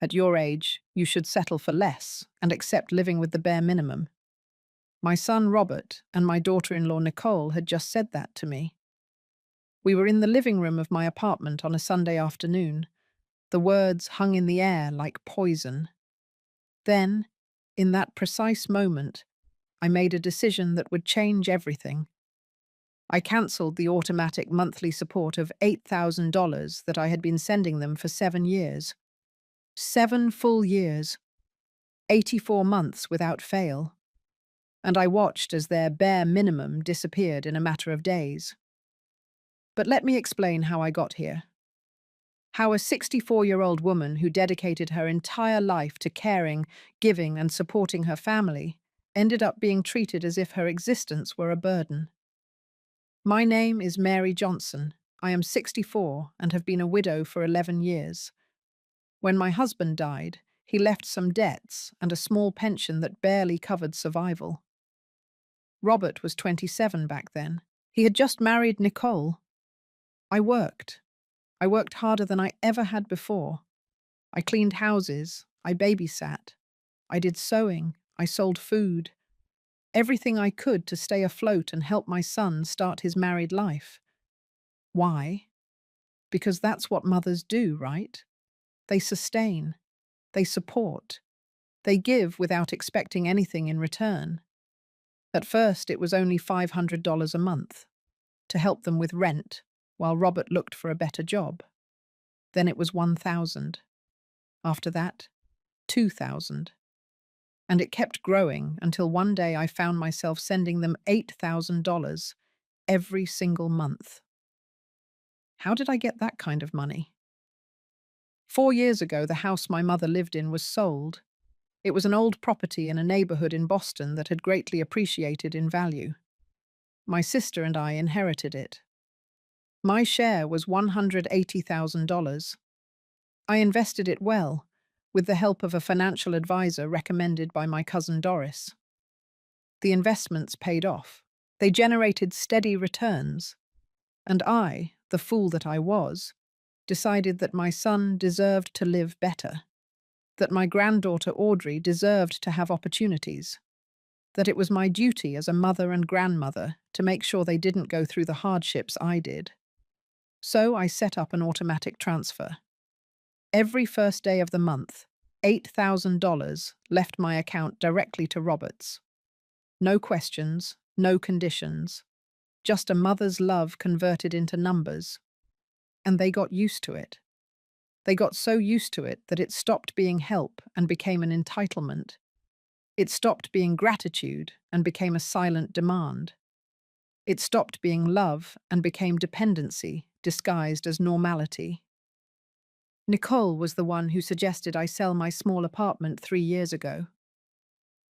At your age, you should settle for less and accept living with the bare minimum. My son Robert and my daughter-in-law Nicole had just said that to me. We were in the living room of my apartment on a Sunday afternoon. The words hung in the air like poison. Then, in that precise moment, I made a decision that would change everything. I cancelled the automatic monthly support of $8,000 that I had been sending them for 7 years. 7 full years, 84 months without fail. And I watched as their bare minimum disappeared in a matter of days. But let me explain how I got here. How a 64-year-old woman who dedicated her entire life to caring, giving, and supporting her family ended up being treated as if her existence were a burden. My name is Mary Johnson. I am 64 and have been a widow for 11 years. When my husband died, he left some debts and a small pension that barely covered survival. Robert was 27 back then. He had just married Nicole. I worked. I worked harder than I ever had before. I cleaned houses. I babysat. I did sewing. I sold food. Everything I could to stay afloat and help my son start his married life. Why? Because that's what mothers do, right? They sustain. They support. They give without expecting anything in return. At first, it was only $500 a month to help them with rent while Robert looked for a better job. Then it was $1,000. After that, $2,000. And it kept growing until one day I found myself sending them $8,000 every single month. How did I get that kind of money? 4 years ago, the house my mother lived in was sold. It was an old property in a neighborhood in Boston that had greatly appreciated in value. My sister and I inherited it. My share was $180,000. I invested it well, with the help of a financial advisor recommended by my cousin Doris. The investments paid off. They generated steady returns. And I, the fool that I was, decided that my son deserved to live better, that my granddaughter Audrey deserved to have opportunities, that it was my duty as a mother and grandmother to make sure they didn't go through the hardships I did. So I set up an automatic transfer. Every first day of the month, $8,000 left my account directly to Robert's. No questions, no conditions, just a mother's love converted into numbers. And they got used to it. They got so used to it that it stopped being help and became an entitlement. It stopped being gratitude and became a silent demand. It stopped being love and became dependency, disguised as normality. Nicole was the one who suggested I sell my small apartment 3 years ago.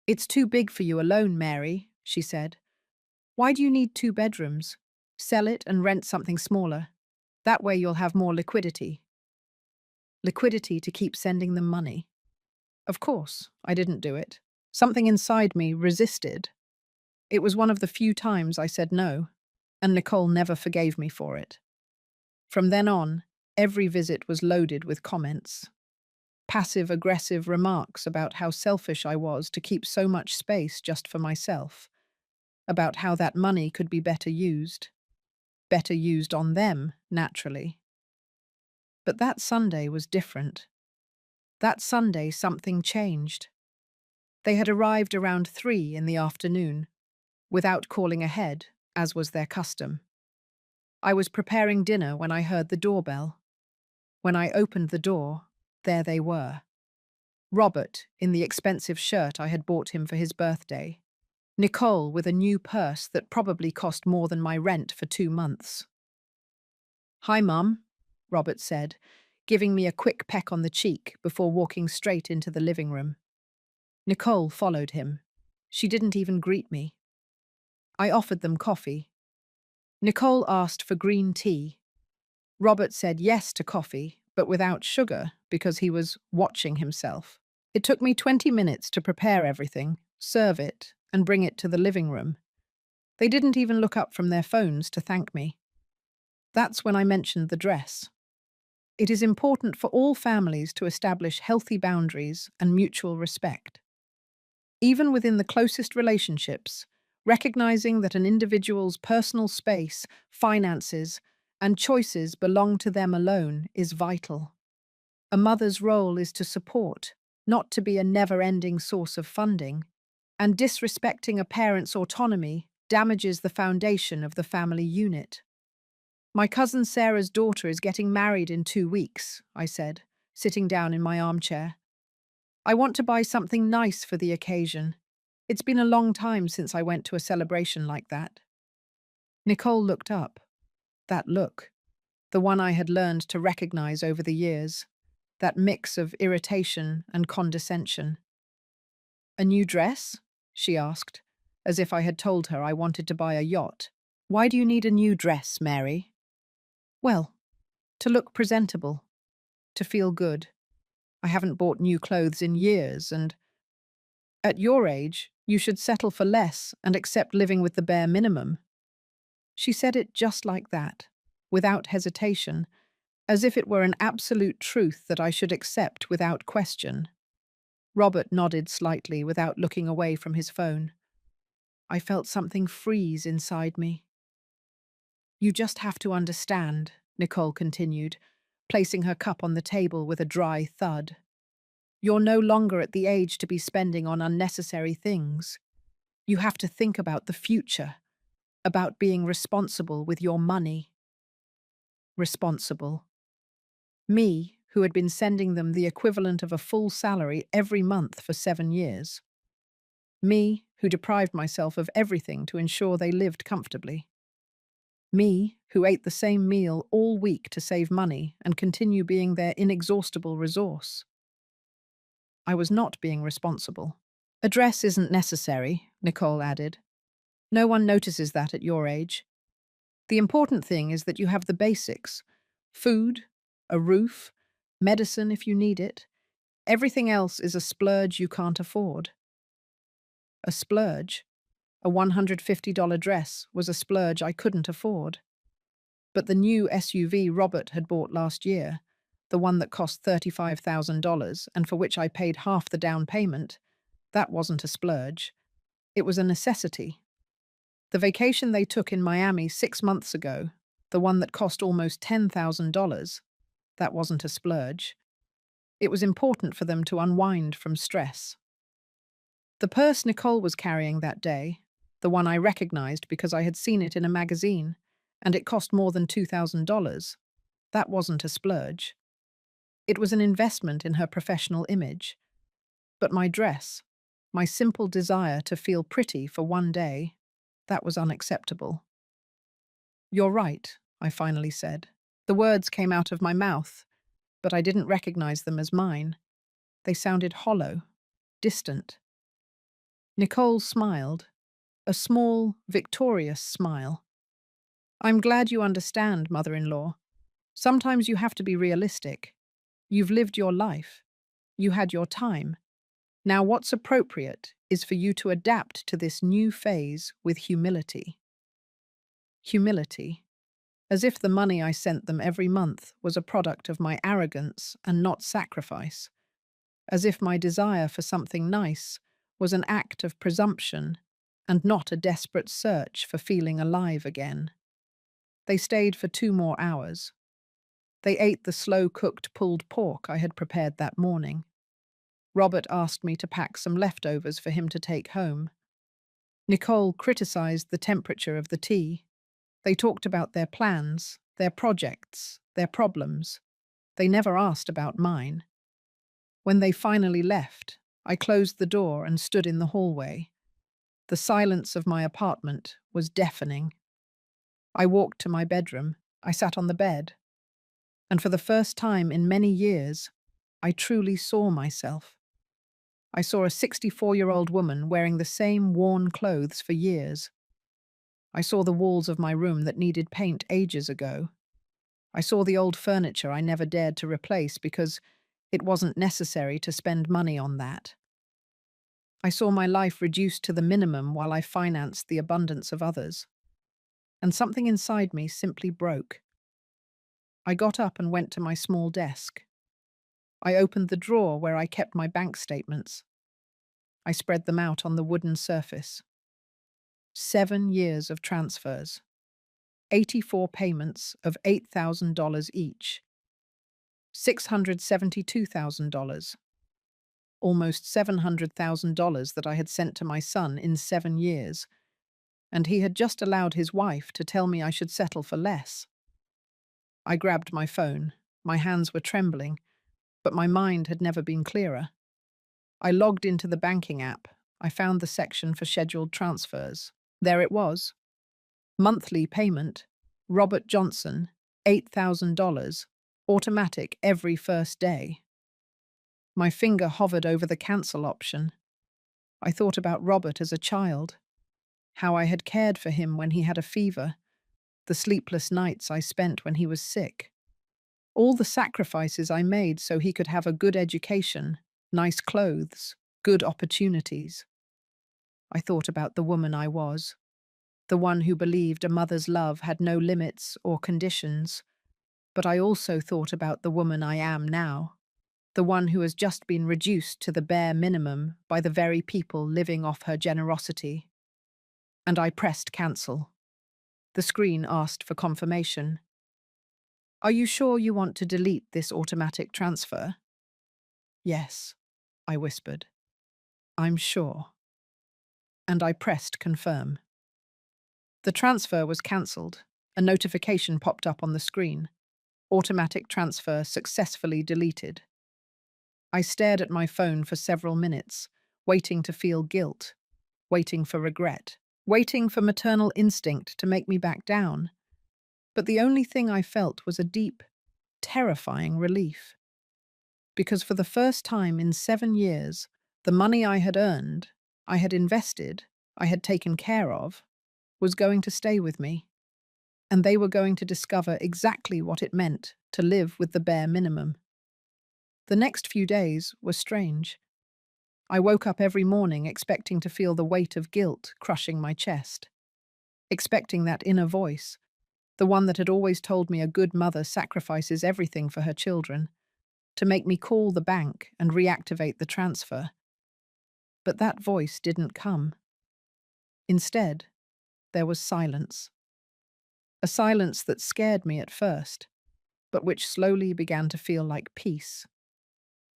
"It's too big for you alone, Mary," she said. "Why do you need 2 bedrooms? Sell it and rent something smaller. That way you'll have more liquidity." Liquidity to keep sending them money. Of course, I didn't do it. Something inside me resisted. It was one of the few times I said no, and Nicole never forgave me for it. From then on, every visit was loaded with comments. Passive-aggressive remarks about how selfish I was to keep so much space just for myself, about how that money could be better used on them, naturally. But that Sunday was different. That Sunday something changed. They had arrived around 3 in the afternoon, without calling ahead, as was their custom. I was preparing dinner when I heard the doorbell. When I opened the door, there they were. Robert, in the expensive shirt I had bought him for his birthday. Nicole, with a new purse that probably cost more than my rent for 2 months. "Hi, Mum," Robert said, giving me a quick peck on the cheek before walking straight into the living room. Nicole followed him. She didn't even greet me. I offered them coffee. Nicole asked for green tea. Robert said yes to coffee, but without sugar, because he was watching himself. It took me 20 minutes to prepare everything, serve it, and bring it to the living room. They didn't even look up from their phones to thank me. That's when I mentioned the dress. It is important for all families to establish healthy boundaries and mutual respect. Even within the closest relationships, recognizing that an individual's personal space, finances, and choices belong to them alone is vital. A mother's role is to support, not to be a never-ending source of funding, and disrespecting a parent's autonomy damages the foundation of the family unit. My cousin Sarah's daughter is getting married in 2 weeks, I said, sitting down in my armchair. I want to buy something nice for the occasion. It's been a long time since I went to a celebration like that. Nicole looked up. That look, the one I had learned to recognize over the years, that mix of irritation and condescension. A new dress? She asked, as if I had told her I wanted to buy a yacht. Why do you need a new dress, Mary? Well, to look presentable, to feel good. I haven't bought new clothes in years, and at your age, you should settle for less and accept living with the bare minimum. She said it just like that, without hesitation, as if it were an absolute truth that I should accept without question. Robert nodded slightly without looking away from his phone. I felt something freeze inside me. You just have to understand, Nicole continued, placing her cup on the table with a dry thud. You're no longer at the age to be spending on unnecessary things. You have to think about the future, about being responsible with your money. Responsible. Me, who had been sending them the equivalent of a full salary every month for 7 years. Me, who deprived myself of everything to ensure they lived comfortably. Me, who ate the same meal all week to save money and continue being their inexhaustible resource. I was not being responsible. A dress isn't necessary, Nicole added. No one notices that at your age. The important thing is that you have the basics: food, a roof, medicine if you need it. Everything else is a splurge you can't afford. A splurge? A $150 dress was a splurge I couldn't afford. But the new SUV Robert had bought last year, the one that cost $35,000 and for which I paid half the down payment, that wasn't a splurge. It was a necessity. The vacation they took in Miami 6 months ago, the one that cost almost $10,000, that wasn't a splurge. It was important for them to unwind from stress. The purse Nicole was carrying that day, the one I recognized because I had seen it in a magazine, and it cost more than $2,000, that wasn't a splurge. It was an investment in her professional image. But my dress, my simple desire to feel pretty for one day, that was unacceptable. You're right, I finally said. The words came out of my mouth, but I didn't recognize them as mine. They sounded hollow, distant. Nicole smiled, a small, victorious smile. I'm glad you understand, mother-in-law. Sometimes you have to be realistic. You've lived your life. You had your time. Now what's appropriate is for you to adapt to this new phase with humility. Humility. As if the money I sent them every month was a product of my arrogance and not sacrifice. As if my desire for something nice was an act of presumption and not a desperate search for feeling alive again. They stayed for 2 more hours. They ate the slow-cooked pulled pork I had prepared that morning. Robert asked me to pack some leftovers for him to take home. Nicole criticized the temperature of the tea. They talked about their plans, their projects, their problems. They never asked about mine. When they finally left, I closed the door and stood in the hallway. The silence of my apartment was deafening. I walked to my bedroom. I sat on the bed. And for the first time in many years, I truly saw myself. I saw a 64-year-old woman wearing the same worn clothes for years. I saw the walls of my room that needed paint ages ago. I saw the old furniture I never dared to replace because it wasn't necessary to spend money on that. I saw my life reduced to the minimum while I financed the abundance of others. And something inside me simply broke. I got up and went to my small desk. I opened the drawer where I kept my bank statements. I spread them out on the wooden surface. 7 years of transfers, 84 payments of $8,000 each, $672,000, almost $700,000 that I had sent to my son in 7 years, and he had just allowed his wife to tell me I should settle for less. I grabbed my phone. My hands were trembling, but my mind had never been clearer. I logged into the banking app. I found the section for scheduled transfers. There it was. Monthly payment, Robert Johnson, $8,000, automatic every first day. My finger hovered over the cancel option. I thought about Robert as a child, how I had cared for him when he had a fever, the sleepless nights I spent when he was sick, all the sacrifices I made so he could have a good education, nice clothes, good opportunities. I thought about the woman I was, the one who believed a mother's love had no limits or conditions, but I also thought about the woman I am now, the one who has just been reduced to the bare minimum by the very people living off her generosity. And I pressed cancel. The screen asked for confirmation. "Are you sure you want to delete this automatic transfer?" "Yes," I whispered. "I'm sure." And I pressed confirm. The transfer was cancelled. A notification popped up on the screen. Automatic transfer successfully deleted. I stared at my phone for several minutes, waiting to feel guilt, waiting for regret, waiting for maternal instinct to make me back down. But the only thing I felt was a deep, terrifying relief. Because for the first time in 7 years, the money I had earned, I had invested, I had taken care of, was going to stay with me. And they were going to discover exactly what it meant to live with the bare minimum. The next few days were strange. I woke up every morning expecting to feel the weight of guilt crushing my chest, expecting that inner voice, the one that had always told me a good mother sacrifices everything for her children, to make me call the bank and reactivate the transfer. But that voice didn't come. Instead, there was silence. A silence that scared me at first, but which slowly began to feel like peace.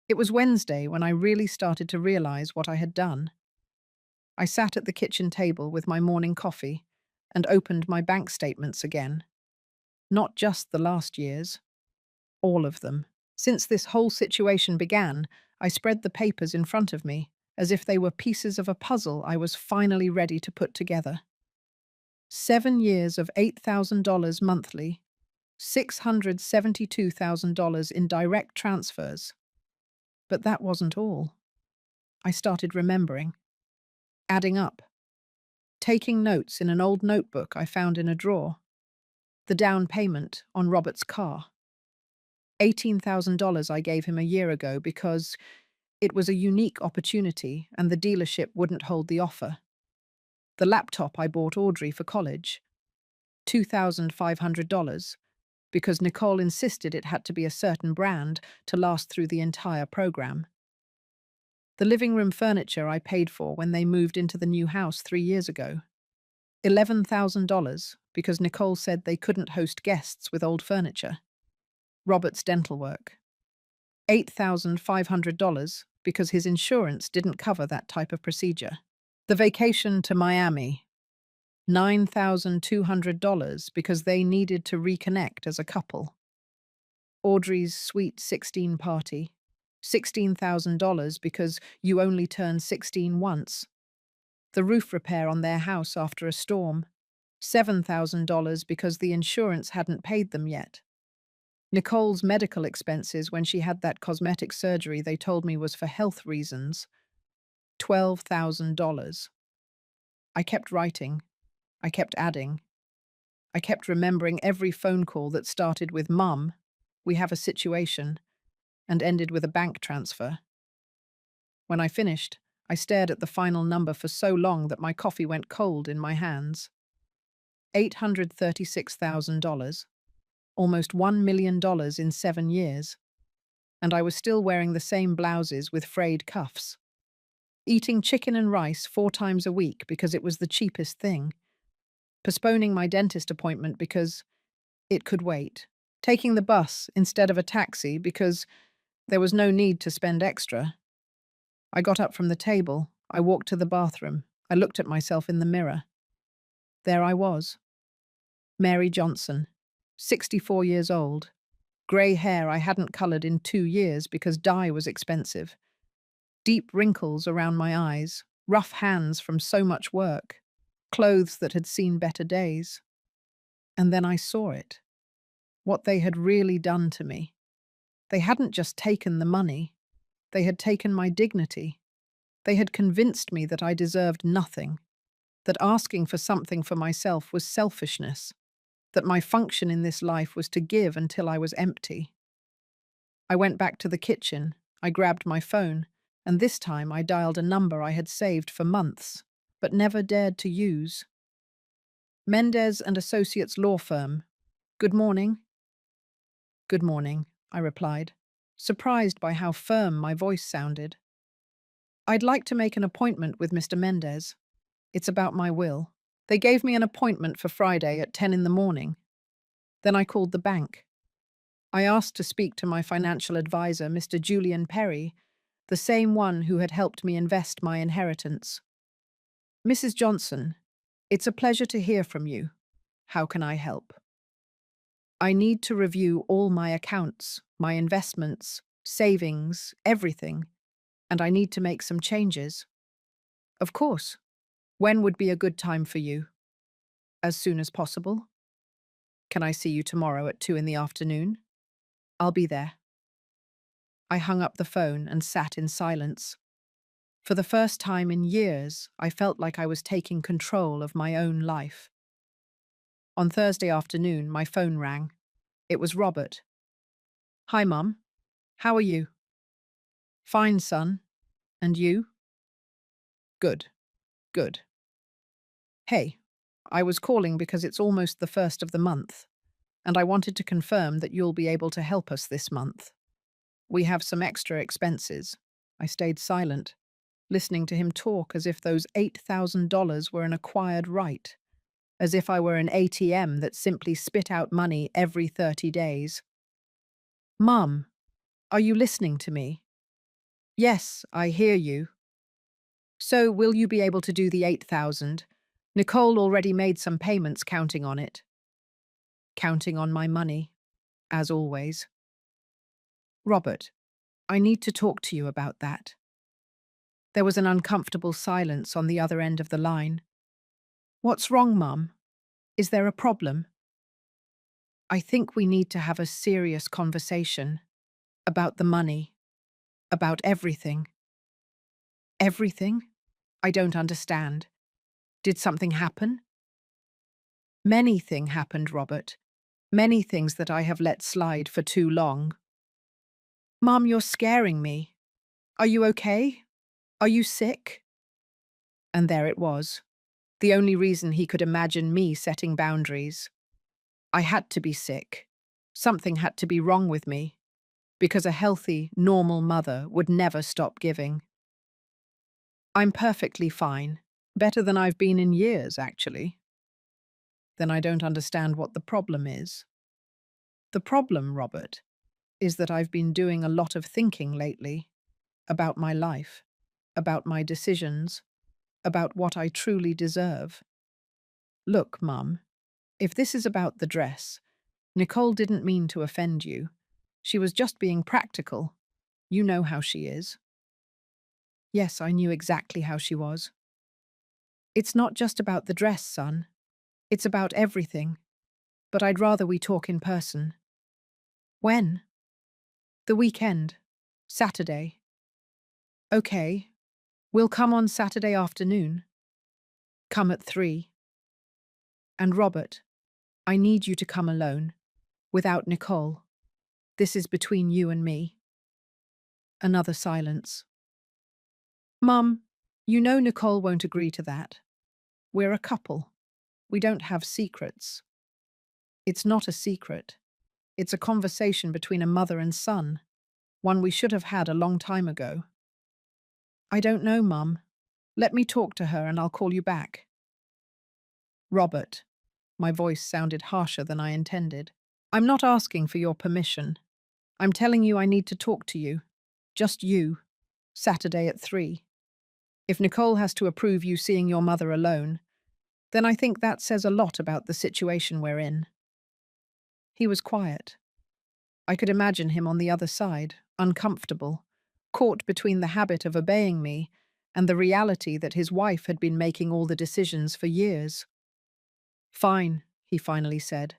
It was Wednesday when I really started to realize what I had done. I sat at the kitchen table with my morning coffee and opened my bank statements again. Not just the last year's, all of them. Since this whole situation began, I spread the papers in front of me, as if they were pieces of a puzzle I was finally ready to put together. 7 years of $8,000 monthly, $672,000 in direct transfers. But that wasn't all. I started remembering, adding up, taking notes in an old notebook I found in a drawer. The down payment on Robert's car. $18,000 I gave him a year ago because it was a unique opportunity and the dealership wouldn't hold the offer. The laptop I bought Audrey for college. $2,500 because Nicole insisted it had to be a certain brand to last through the entire program. The living room furniture I paid for when they moved into the new house 3 years ago. $11,000 because Nicole said they couldn't host guests with old furniture. Robert's dental work. $8,500 because his insurance didn't cover that type of procedure. The vacation to Miami. $9,200 because they needed to reconnect as a couple. Audrey's sweet 16 party. $16,000 because you only turn 16 once. The roof repair on their house after a storm. $7,000 because the insurance hadn't paid them yet. Nicole's medical expenses when she had that cosmetic surgery they told me was for health reasons. $12,000. I kept writing. I kept adding. I kept remembering every phone call that started with "Mum, we have a situation," and ended with a bank transfer. When I finished, I stared at the final number for so long that my coffee went cold in my hands. $836,000. almost $1 million in 7 years, and I was still wearing the same blouses with frayed cuffs, eating chicken and rice 4 times a week because it was the cheapest thing, postponing my dentist appointment because it could wait, taking the bus instead of a taxi because there was no need to spend extra. I got up from the table, I walked to the bathroom, I looked at myself in the mirror. There I was, Mary Johnson, 64 years old, grey hair I hadn't coloured in 2 years because dye was expensive, deep wrinkles around my eyes, rough hands from so much work, clothes that had seen better days. And then I saw it, what they had really done to me. They hadn't just taken the money, they had taken my dignity. They had convinced me that I deserved nothing, that asking for something for myself was selfishness, that my function in this life was to give until I was empty. I went back to the kitchen, I grabbed my phone, and this time I dialed a number I had saved for months, but never dared to use. Mendez and Associates Law Firm. Good morning. Good morning, I replied, surprised by how firm my voice sounded. I'd like to make an appointment with Mr. Mendez. It's about my will. They gave me an appointment for Friday at 10 in the morning. Then I called the bank. I asked to speak to my financial advisor, Mr. Julian Perry, the same one who had helped me invest my inheritance. Mrs. Johnson, it's a pleasure to hear from you. How can I help? I need to review all my accounts, my investments, savings, everything, and I need to make some changes. Of course. When would be a good time for you? As soon as possible. Can I see you tomorrow at 2 in the afternoon? I'll be there. I hung up the phone and sat in silence. For the first time in years, I felt like I was taking control of my own life. On Thursday afternoon, my phone rang. It was Robert. Hi, Mum. How are you? Fine, son. And you? Good. Good. Hey, I was calling because it's almost the first of the month, and I wanted to confirm that you'll be able to help us this month. We have some extra expenses. I stayed silent, listening to him talk as if those $8,000 were an acquired right, as if I were an ATM that simply spit out money every 30 days. Mum, are you listening to me? Yes, I hear you. So will you be able to do the 8,000? Nicole already made some payments counting on it. Counting on my money, as always. Robert, I need to talk to you about that. There was an uncomfortable silence on the other end of the line. What's wrong, Mum? Is there a problem? I think we need to have a serious conversation about the money, about everything. Everything? I don't understand. Did something happen? Many things happened, Robert. Many things that I have let slide for too long. Mum, you're scaring me. Are you okay? Are you sick? And there it was. The only reason he could imagine me setting boundaries. I had to be sick. Something had to be wrong with me, because a healthy, normal mother would never stop giving. I'm perfectly fine. Better than I've been in years, actually. Then I don't understand what the problem is. The problem, Robert, is that I've been doing a lot of thinking lately about my life, about my decisions, about what I truly deserve. Look, Mum, if this is about the dress, Nicole didn't mean to offend you. She was just being practical. You know how she is. Yes, I knew exactly how she was. It's not just about the dress, son. It's about everything. But I'd rather we talk in person. When? The weekend. Saturday. Okay. We'll come on Saturday afternoon. Come at 3. And Robert, I need you to come alone, without Nicole. This is between you and me. Another silence. Mum, you know Nicole won't agree to that. We're a couple. We don't have secrets. It's not a secret. It's a conversation between a mother and son, one we should have had a long time ago. I don't know, Mum. Let me talk to her and I'll call you back. Robert. My voice sounded harsher than I intended. I'm not asking for your permission. I'm telling you I need to talk to you. Just you. Saturday at 3. If Nicole has to approve you seeing your mother alone, then I think that says a lot about the situation we're in. He was quiet. I could imagine him on the other side, uncomfortable, caught between the habit of obeying me and the reality that his wife had been making all the decisions for years. Fine, he finally said.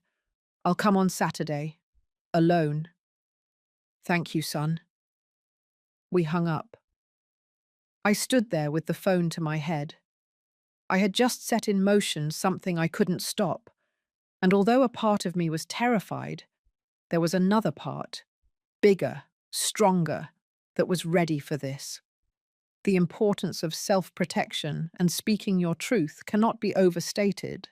I'll come on Saturday. Alone. Thank you, son. We hung up. I stood there with the phone to my head. I had just set in motion something I couldn't stop, and although a part of me was terrified, there was another part, bigger, stronger, that was ready for this. The importance of self-protection and speaking your truth cannot be overstated.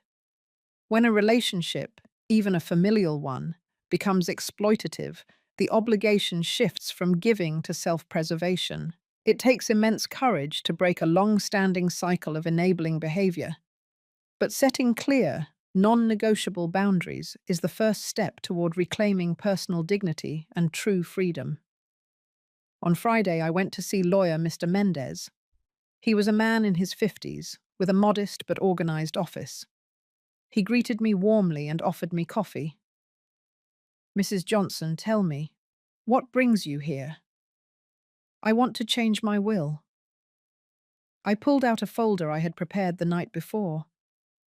When a relationship, even a familial one, becomes exploitative, the obligation shifts from giving to self-preservation. It takes immense courage to break a long-standing cycle of enabling behavior. But setting clear, non-negotiable boundaries is the first step toward reclaiming personal dignity and true freedom. On Friday, I went to see lawyer Mr. Mendez. He was a man in his 50s, with a modest but organized office. He greeted me warmly and offered me coffee. Mrs. Johnson, tell me, what brings you here? I want to change my will. I pulled out a folder I had prepared the night before.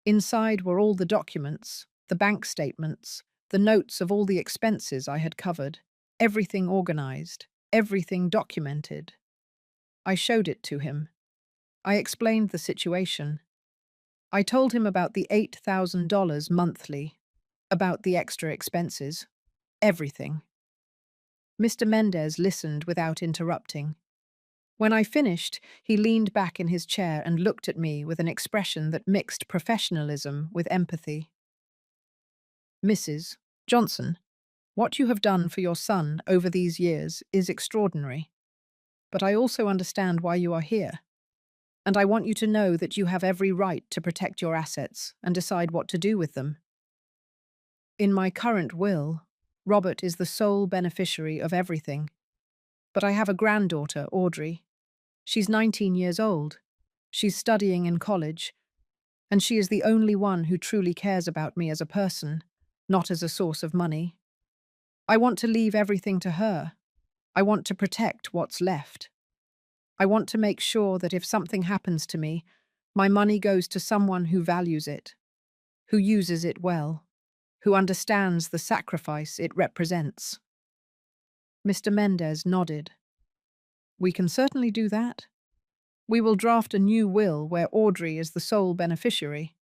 Inside were all the documents, the bank statements, the notes of all the expenses I had covered, everything organized, everything documented. I showed it to him. I explained the situation. I told him about the $8,000 monthly, about the extra expenses, everything. Mr. Mendez listened without interrupting. When I finished, he leaned back in his chair and looked at me with an expression that mixed professionalism with empathy. Mrs. Johnson, what you have done for your son over these years is extraordinary. But I also understand why you are here. And I want you to know that you have every right to protect your assets and decide what to do with them. In my current will, Robert is the sole beneficiary of everything. But I have a granddaughter, Audrey. She's 19 years old. She's studying in college. And she is the only one who truly cares about me as a person, not as a source of money. I want to leave everything to her. I want to protect what's left. I want to make sure that if something happens to me, my money goes to someone who values it, who uses it well, who understands the sacrifice it represents. Mr. Mendez nodded. We can certainly do that. We will draft a new will where Audrey is the sole beneficiary.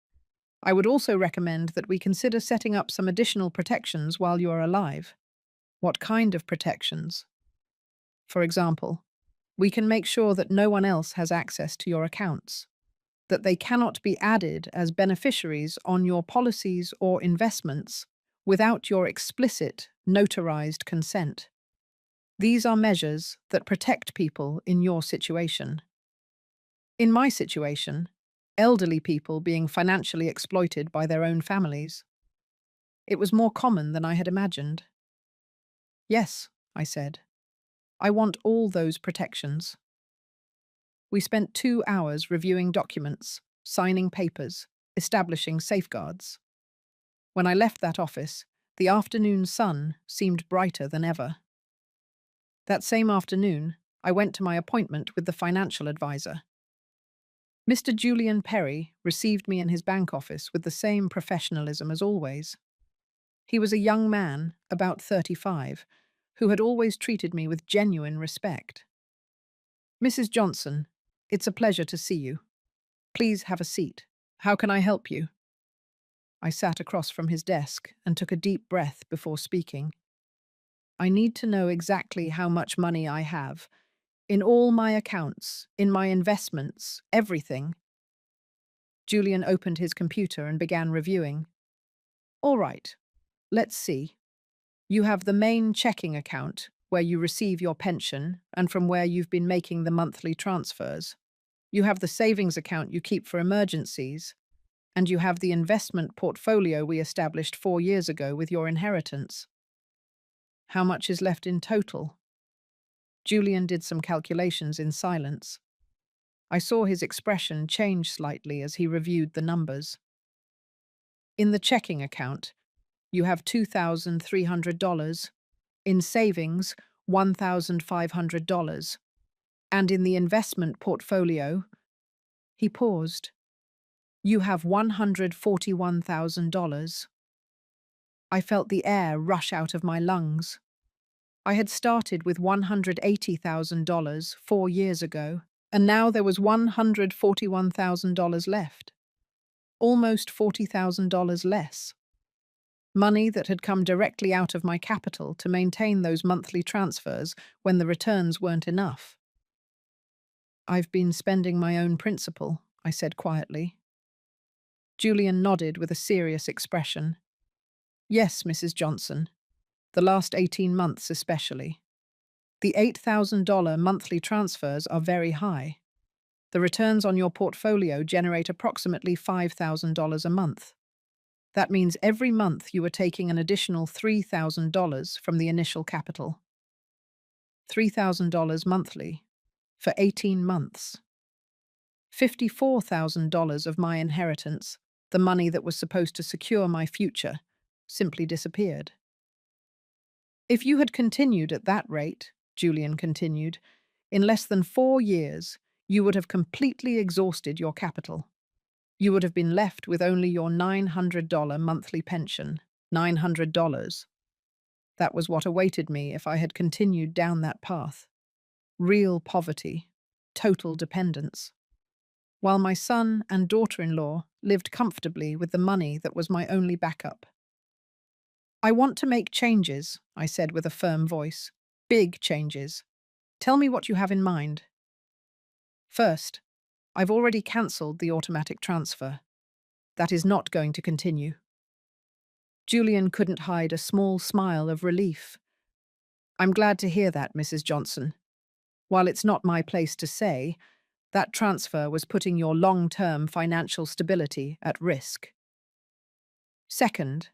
I would also recommend that we consider setting up some additional protections while you are alive. What kind of protections? For example, we can make sure that no one else has access to your accounts, that they cannot be added as beneficiaries on your policies or investments without your explicit, notarized consent. These are measures that protect people in your situation. In my situation, elderly people being financially exploited by their own families. It was more common than I had imagined. Yes, I said. I want all those protections. We spent 2 hours reviewing documents, signing papers, establishing safeguards. When I left that office, the afternoon sun seemed brighter than ever. That same afternoon, I went to my appointment with the financial advisor. Mr. Julian Perry received me in his bank office with the same professionalism as always. He was a young man, about 35, who had always treated me with genuine respect. Mrs. Johnson, it's a pleasure to see you. Please have a seat. How can I help you? I sat across from his desk and took a deep breath before speaking. I need to know exactly how much money I have. In all my accounts, in my investments, everything. Julian opened his computer and began reviewing. All right, let's see. You have the main checking account, where you receive your pension and from where you've been making the monthly transfers. You have the savings account you keep for emergencies, and you have the investment portfolio we established 4 years ago with your inheritance. How much is left in total? Julian did some calculations in silence. I saw his expression change slightly as he reviewed the numbers. In the checking account, you have $2,300. In savings, $1,500. And in the investment portfolio, he paused. You have $141,000. I felt the air rush out of my lungs. I had started with $180,000 4 years ago, and now there was $141,000 left. Almost $40,000 less. Money that had come directly out of my capital to maintain those monthly transfers when the returns weren't enough. I've been spending my own principal, I said quietly. Julian nodded with a serious expression. Yes, Mrs. Johnson. The last 18 months especially. The $8,000 monthly transfers are very high. The returns on your portfolio generate approximately $5,000 a month. That means every month you are taking an additional $3,000 from the initial capital. $3,000 monthly for 18 months. $54,000 of my inheritance, the money that was supposed to secure my future, simply disappeared. If you had continued at that rate, Julian continued, in less than 4 years, you would have completely exhausted your capital. You would have been left with only your $900 monthly pension. $900. That was what awaited me if I had continued down that path. Real poverty, total dependence. While my son and daughter-in-law lived comfortably with the money that was my only backup. I want to make changes, I said with a firm voice. Big changes. Tell me what you have in mind. First, I've already cancelled the automatic transfer. That is not going to continue. Julian couldn't hide a small smile of relief. I'm glad to hear that, Mrs. Johnson. While it's not my place to say, that transfer was putting your long-term financial stability at risk. Second,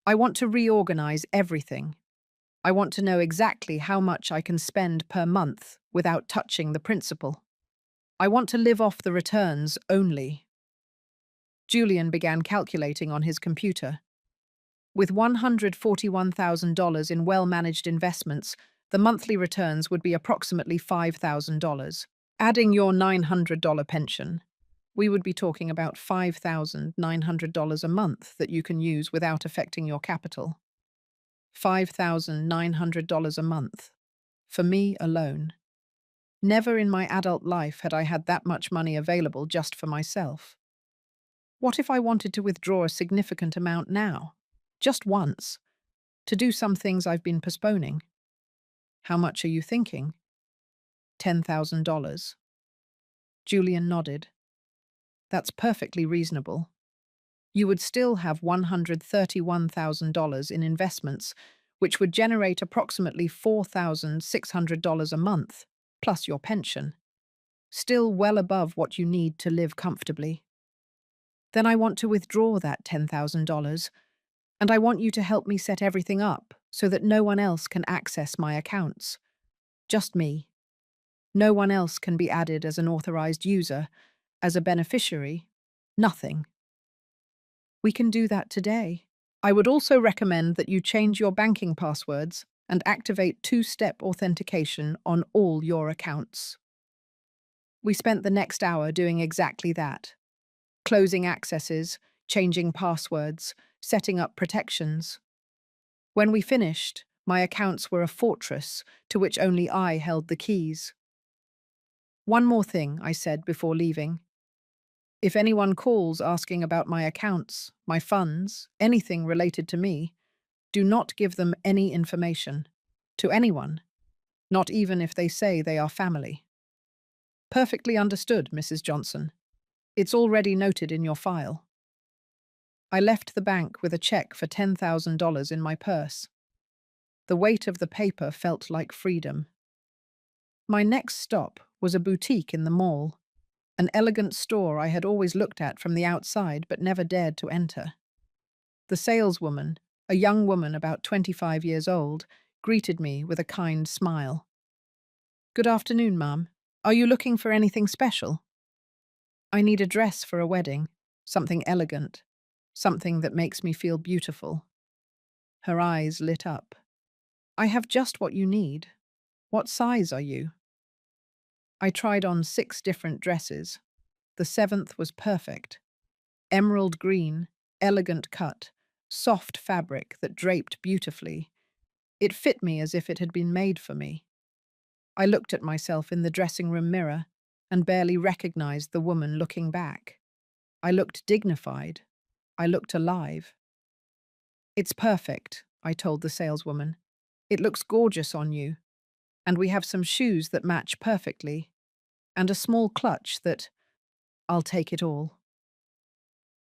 I want to reorganize everything. I want to know exactly how much I can spend per month without touching the principal. I want to live off the returns only. Julian began calculating on his computer. With $141,000 in well-managed investments, the monthly returns would be approximately $5,000. Adding your $900 pension, we would be talking about $5,900 a month that you can use without affecting your capital. $5,900 a month. For me alone. Never in my adult life had I had that much money available just for myself. What if I wanted to withdraw a significant amount now? Just once. To do some things I've been postponing. How much are you thinking? $10,000. Julian nodded. That's perfectly reasonable. You would still have $131,000 in investments, which would generate approximately $4,600 a month, plus your pension. Still well above what you need to live comfortably. Then I want to withdraw that $10,000, and I want you to help me set everything up so that no one else can access my accounts. Just me. No one else can be added as an authorized user, as a beneficiary, nothing. We can do that today. I would also recommend that you change your banking passwords and activate two-step authentication on all your accounts. We spent the next hour doing exactly that. Closing accesses, changing passwords, setting up protections. When we finished, my accounts were a fortress to which only I held the keys. One more thing, I said before leaving. If anyone calls asking about my accounts, my funds, anything related to me, do not give them any information. To anyone. Not even if they say they are family. Perfectly understood, Mrs. Johnson. It's already noted in your file. I left the bank with a check for $10,000 in my purse. The weight of the paper felt like freedom. My next stop was a boutique in the mall, an elegant store I had always looked at from the outside but never dared to enter. The saleswoman, a young woman about 25 years old, greeted me with a kind smile. "Good afternoon, ma'am. Are you looking for anything special?" "I need a dress for a wedding, something elegant, something that makes me feel beautiful." Her eyes lit up. "I have just what you need. What size are you?" I tried on 6 different dresses. The seventh was perfect. Emerald green, elegant cut, soft fabric that draped beautifully. It fit me as if it had been made for me. I looked at myself in the dressing room mirror and barely recognized the woman looking back. I looked dignified. I looked alive. "It's perfect," I told the saleswoman. "It looks gorgeous on you. And we have some shoes that match perfectly. And a small clutch that I'll take it all."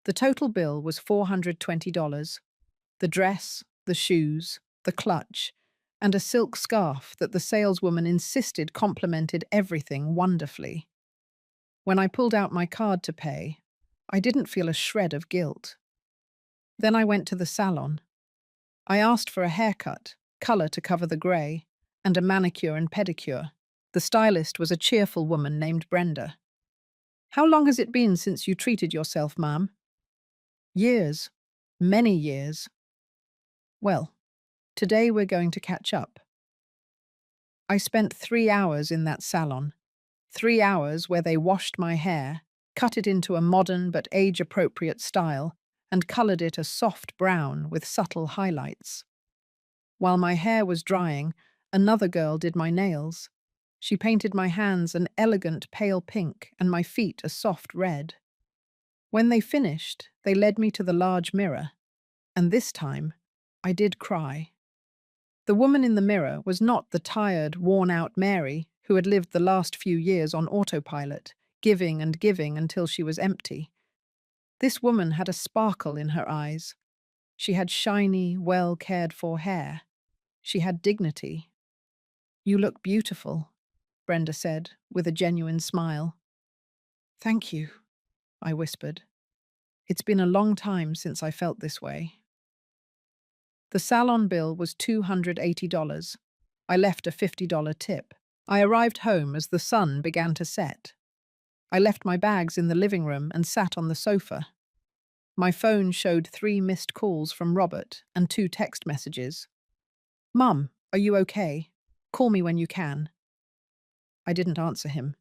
The total bill was $420. The dress, the shoes, the clutch, and a silk scarf that the saleswoman insisted complemented everything wonderfully. When I pulled out my card to pay, I didn't feel a shred of guilt. Then I went to the salon. I asked for a haircut, color to cover the grey, and a manicure and pedicure. The stylist was a cheerful woman named Brenda. "How long has it been since you treated yourself, ma'am?" "Years. Many years." "Well, today we're going to catch up." I spent 3 hours in that salon. 3 hours where they washed my hair, cut it into a modern but age-appropriate style, and colored it a soft brown with subtle highlights. While my hair was drying, another girl did my nails. She painted my hands an elegant pale pink and my feet a soft red. When they finished, they led me to the large mirror, and this time, I did cry. The woman in the mirror was not the tired, worn-out Mary who had lived the last few years on autopilot, giving and giving until she was empty. This woman had a sparkle in her eyes. She had shiny, well-cared-for hair. She had dignity. "You look beautiful," Brenda said, with a genuine smile. "Thank you," I whispered. "It's been a long time since I felt this way." The salon bill was $280. I left a $50 tip. I arrived home as the sun began to set. I left my bags in the living room and sat on the sofa. My phone showed 3 missed calls from Robert and 2 text messages. "Mum, are you okay? Call me when you can." I didn't answer him.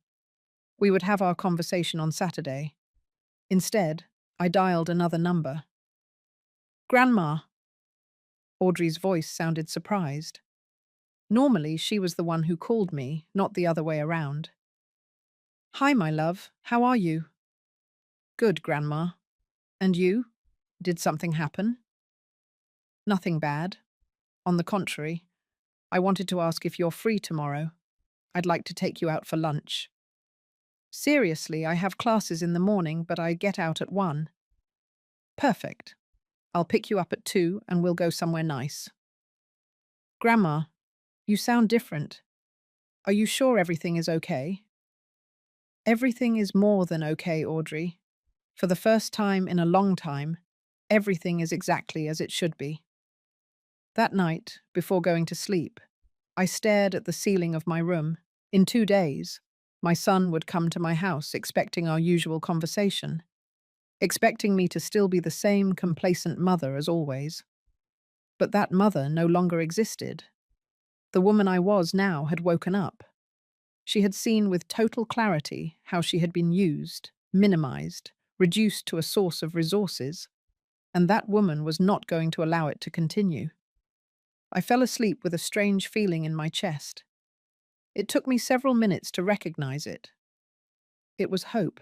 We would have our conversation on Saturday. Instead, I dialed another number. "Grandma." Audrey's voice sounded surprised. Normally, she was the one who called me, not the other way around. "Hi, my love. How are you?" "Good, Grandma. And you? Did something happen?" "Nothing bad. On the contrary, I wanted to ask if you're free tomorrow. I'd like to take you out for lunch." "Seriously, I have classes in the morning, but I get out at 1. "Perfect. I'll pick you up at 2 and we'll go somewhere nice." "Grandma, you sound different. Are you sure everything is okay?" "Everything is more than okay, Audrey. For the first time in a long time, everything is exactly as it should be." That night, before going to sleep, I stared at the ceiling of my room. In 2 days, my son would come to my house expecting our usual conversation, expecting me to still be the same complacent mother as always. But that mother no longer existed. The woman I was now had woken up. She had seen with total clarity how she had been used, minimized, reduced to a source of resources, and that woman was not going to allow it to continue. I fell asleep with a strange feeling in my chest. It took me several minutes to recognize it. It was hope.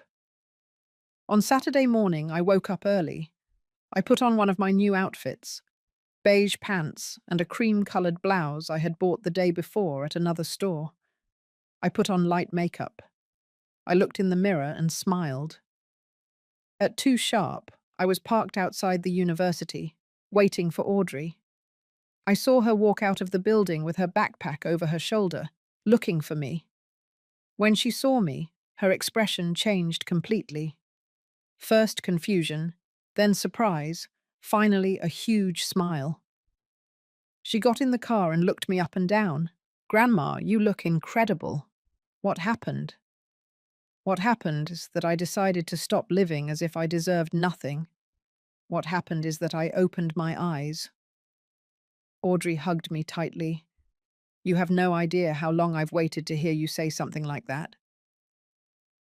On Saturday morning, I woke up early. I put on one of my new outfits, beige pants and a cream-colored blouse I had bought the day before at another store. I put on light makeup. I looked in the mirror and smiled. At 2 sharp, I was parked outside the university, waiting for Audrey. I saw her walk out of the building with her backpack over her shoulder, looking for me. When she saw me, her expression changed completely. First confusion, then surprise, finally a huge smile. She got in the car and looked me up and down. "Grandma, you look incredible. What happened?" "What happened is that I decided to stop living as if I deserved nothing. What happened is that I opened my eyes." Audrey hugged me tightly. "You have no idea how long I've waited to hear you say something like that."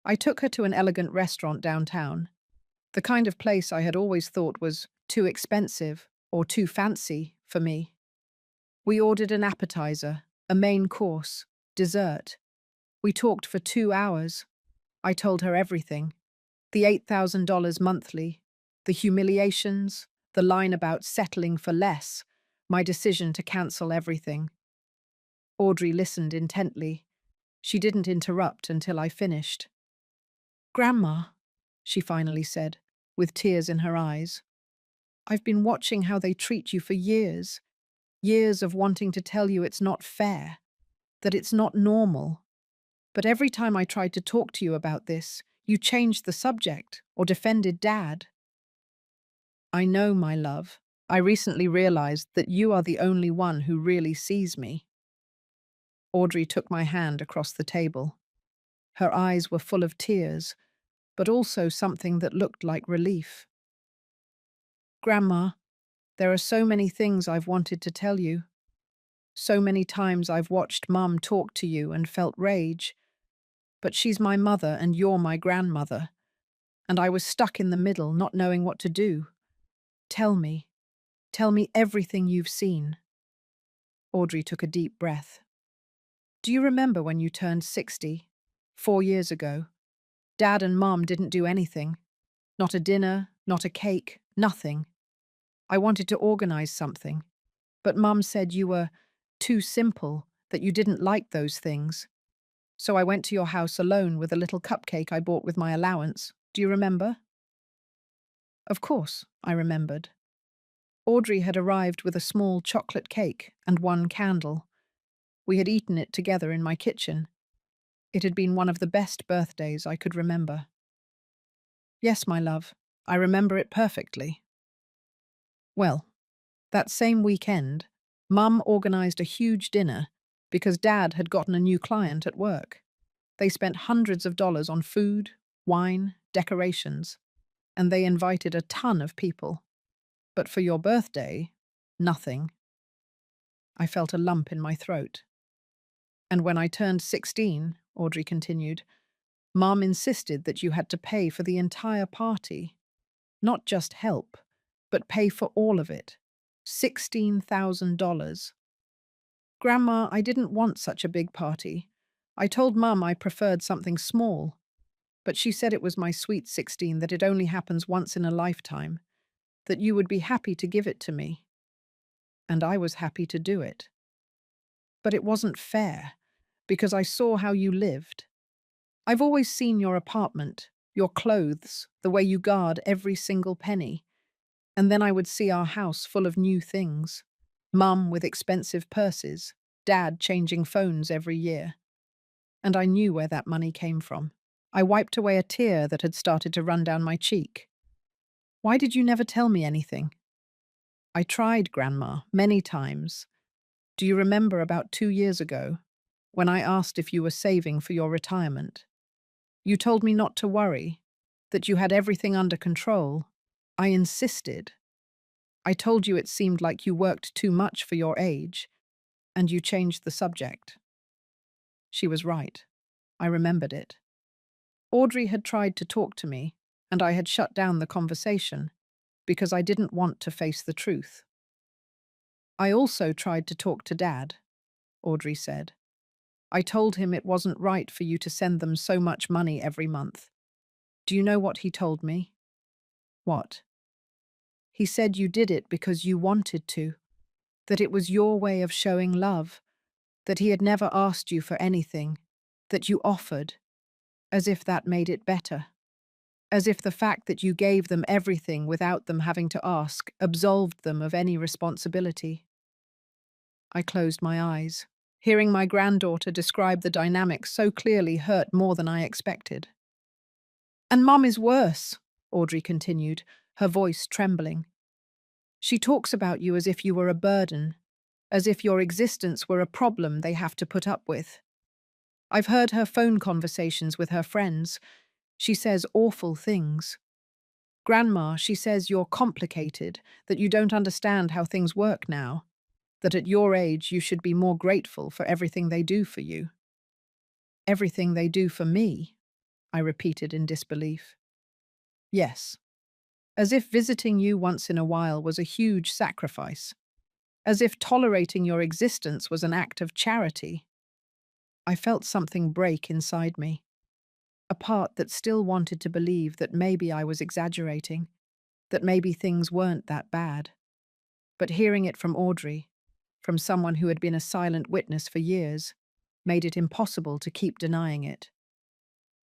I took her to an elegant restaurant downtown, the kind of place I had always thought was too expensive or too fancy for me. We ordered an appetizer, a main course, dessert. We talked for 2 hours. I told her everything. The $8,000 monthly, the humiliations, the line about settling for less, my decision to cancel everything. Audrey listened intently. She didn't interrupt until I finished. "Grandma," she finally said, with tears in her eyes, "I've been watching how they treat you for years. Years of wanting to tell you it's not fair, that it's not normal. But every time I tried to talk to you about this, you changed the subject or defended Dad." "I know, my love. I recently realized that you are the only one who really sees me." Audrey took my hand across the table. Her eyes were full of tears, but also something that looked like relief. "Grandma, there are so many things I've wanted to tell you. So many times I've watched Mum talk to you and felt rage. But she's my mother and you're my grandmother. And I was stuck in the middle, not knowing what to do. Tell me. Tell me everything you've seen." Audrey took a deep breath. "Do you remember when you turned 60, 4 years ago? Dad and Mum didn't do anything. Not a dinner, not a cake, nothing. I wanted to organize something. But Mum said you were too simple, that you didn't like those things. So I went to your house alone with a little cupcake I bought with my allowance. Do you remember?" Of course, I remembered. Audrey had arrived with a small chocolate cake and one candle. We had eaten it together in my kitchen. It had been one of the best birthdays I could remember. "Yes, my love, I remember it perfectly." Well, that same weekend, Mum organized a huge dinner because Dad had gotten a new client at work. They spent hundreds of dollars on food, wine, decorations, and they invited a ton of people. But for your birthday, nothing. I felt a lump in my throat. "And when I turned 16, Audrey continued, Mum insisted that you had to pay for the entire party. Not just help, but pay for all of it. $16,000. Grandma, I didn't want such a big party. I told Mum I preferred something small, but she said it was my sweet 16, that it only happens once in a lifetime, that you would be happy to give it to me. And I was happy to do it. But it wasn't fair, because I saw how you lived. I've always seen your apartment, your clothes, the way you guard every single penny. And then I would see our house full of new things. Mum with expensive purses, Dad changing phones every year. And I knew where that money came from. I wiped away a tear that had started to run down my cheek. Why did you never tell me anything? I tried, Grandma, many times. Do you remember about 2 years ago, when I asked if you were saving for your retirement? You told me not to worry, that you had everything under control. I insisted. I told you it seemed like you worked too much for your age, and you changed the subject." She was right. I remembered it. Audrey had tried to talk to me, and I had shut down the conversation because I didn't want to face the truth. "I also tried to talk to Dad," Audrey said. "I told him it wasn't right for you to send them so much money every month. Do you know what he told me?" "What?" "He said you did it because you wanted to, that it was your way of showing love, that he had never asked you for anything, that you offered, as if that made it better. As if the fact that you gave them everything without them having to ask absolved them of any responsibility." I closed my eyes. Hearing my granddaughter describe the dynamic so clearly hurt more than I expected. And Mum is worse, Audrey continued, her voice trembling. She talks about you as if you were a burden, as if your existence were a problem they have to put up with. I've heard her phone conversations with her friends. She says awful things. Grandma, she says you're complicated, that you don't understand how things work now, that at your age you should be more grateful for everything they do for you. Everything they do for me, I repeated in disbelief. Yes, as if visiting you once in a while was a huge sacrifice, as if tolerating your existence was an act of charity. I felt something break inside me, a part that still wanted to believe that maybe I was exaggerating, that maybe things weren't that bad. But hearing it from Audrey, from someone who had been a silent witness for years, made it impossible to keep denying it.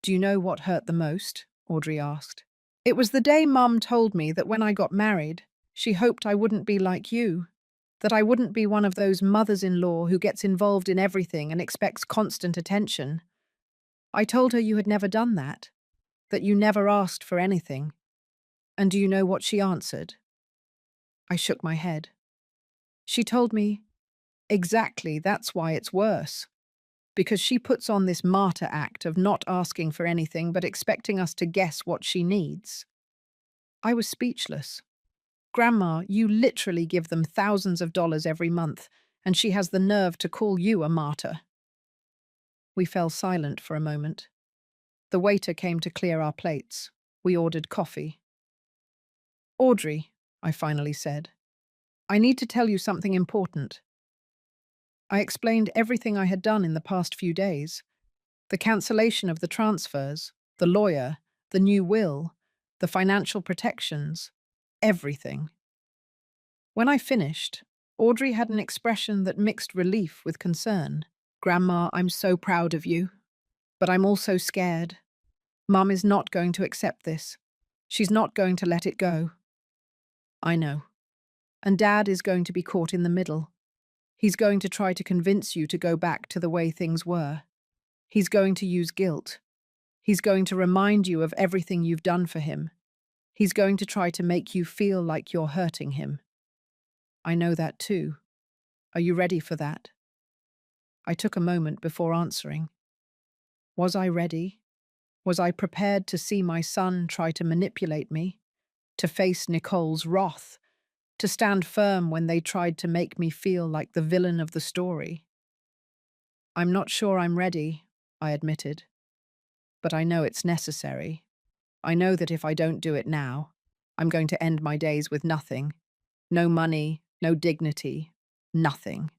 Do you know what hurt the most? Audrey asked. It was the day Mum told me that when I got married, she hoped I wouldn't be like you, that I wouldn't be one of those mothers-in-law who gets involved in everything and expects constant attention. I told her you had never done that you never asked for anything. And do you know what she answered? I shook my head. She told me, exactly, that's why it's worse. Because she puts on this martyr act of not asking for anything but expecting us to guess what she needs. I was speechless. Grandma, you literally give them thousands of dollars every month, and she has the nerve to call you a martyr. We fell silent for a moment. The waiter came to clear our plates. We ordered coffee. Audrey, I finally said, I need to tell you something important. I explained everything I had done in the past few days. The cancellation of the transfers, the lawyer, the new will, the financial protections, everything. When I finished, Audrey had an expression that mixed relief with concern. Grandma, I'm so proud of you, but I'm also scared. Mum is not going to accept this. She's not going to let it go. I know. And Dad is going to be caught in the middle. He's going to try to convince you to go back to the way things were. He's going to use guilt. He's going to remind you of everything you've done for him. He's going to try to make you feel like you're hurting him. I know that too. Are you ready for that? I took a moment before answering. Was I ready? Was I prepared to see my son try to manipulate me? To face Nicole's wrath? To stand firm when they tried to make me feel like the villain of the story? I'm not sure I'm ready, I admitted. But I know it's necessary. I know that if I don't do it now, I'm going to end my days with nothing. No money, no dignity, nothing.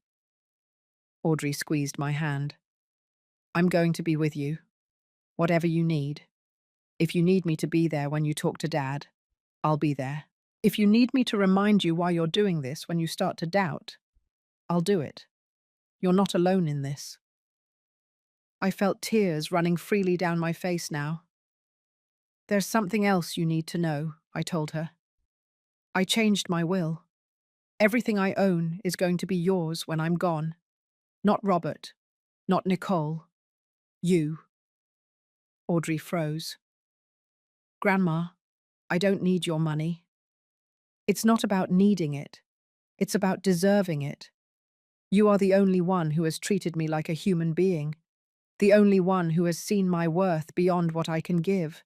Audrey squeezed my hand. I'm going to be with you. Whatever you need. If you need me to be there when you talk to Dad, I'll be there. If you need me to remind you why you're doing this when you start to doubt, I'll do it. You're not alone in this. I felt tears running freely down my face now. There's something else you need to know, I told her. I changed my will. Everything I own is going to be yours when I'm gone. Not Robert, not Nicole, you. Audrey froze. Grandma, I don't need your money. It's not about needing it. It's about deserving it. You are the only one who has treated me like a human being, the only one who has seen my worth beyond what I can give.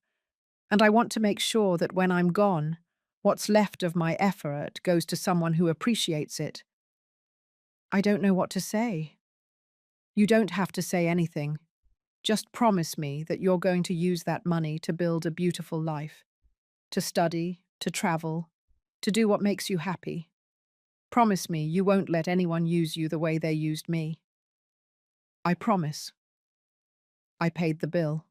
And I want to make sure that when I'm gone, what's left of my effort goes to someone who appreciates it. I don't know what to say. You don't have to say anything. Just promise me that you're going to use that money to build a beautiful life, to study, to travel, to do what makes you happy. Promise me you won't let anyone use you the way they used me. I promise. I paid the bill.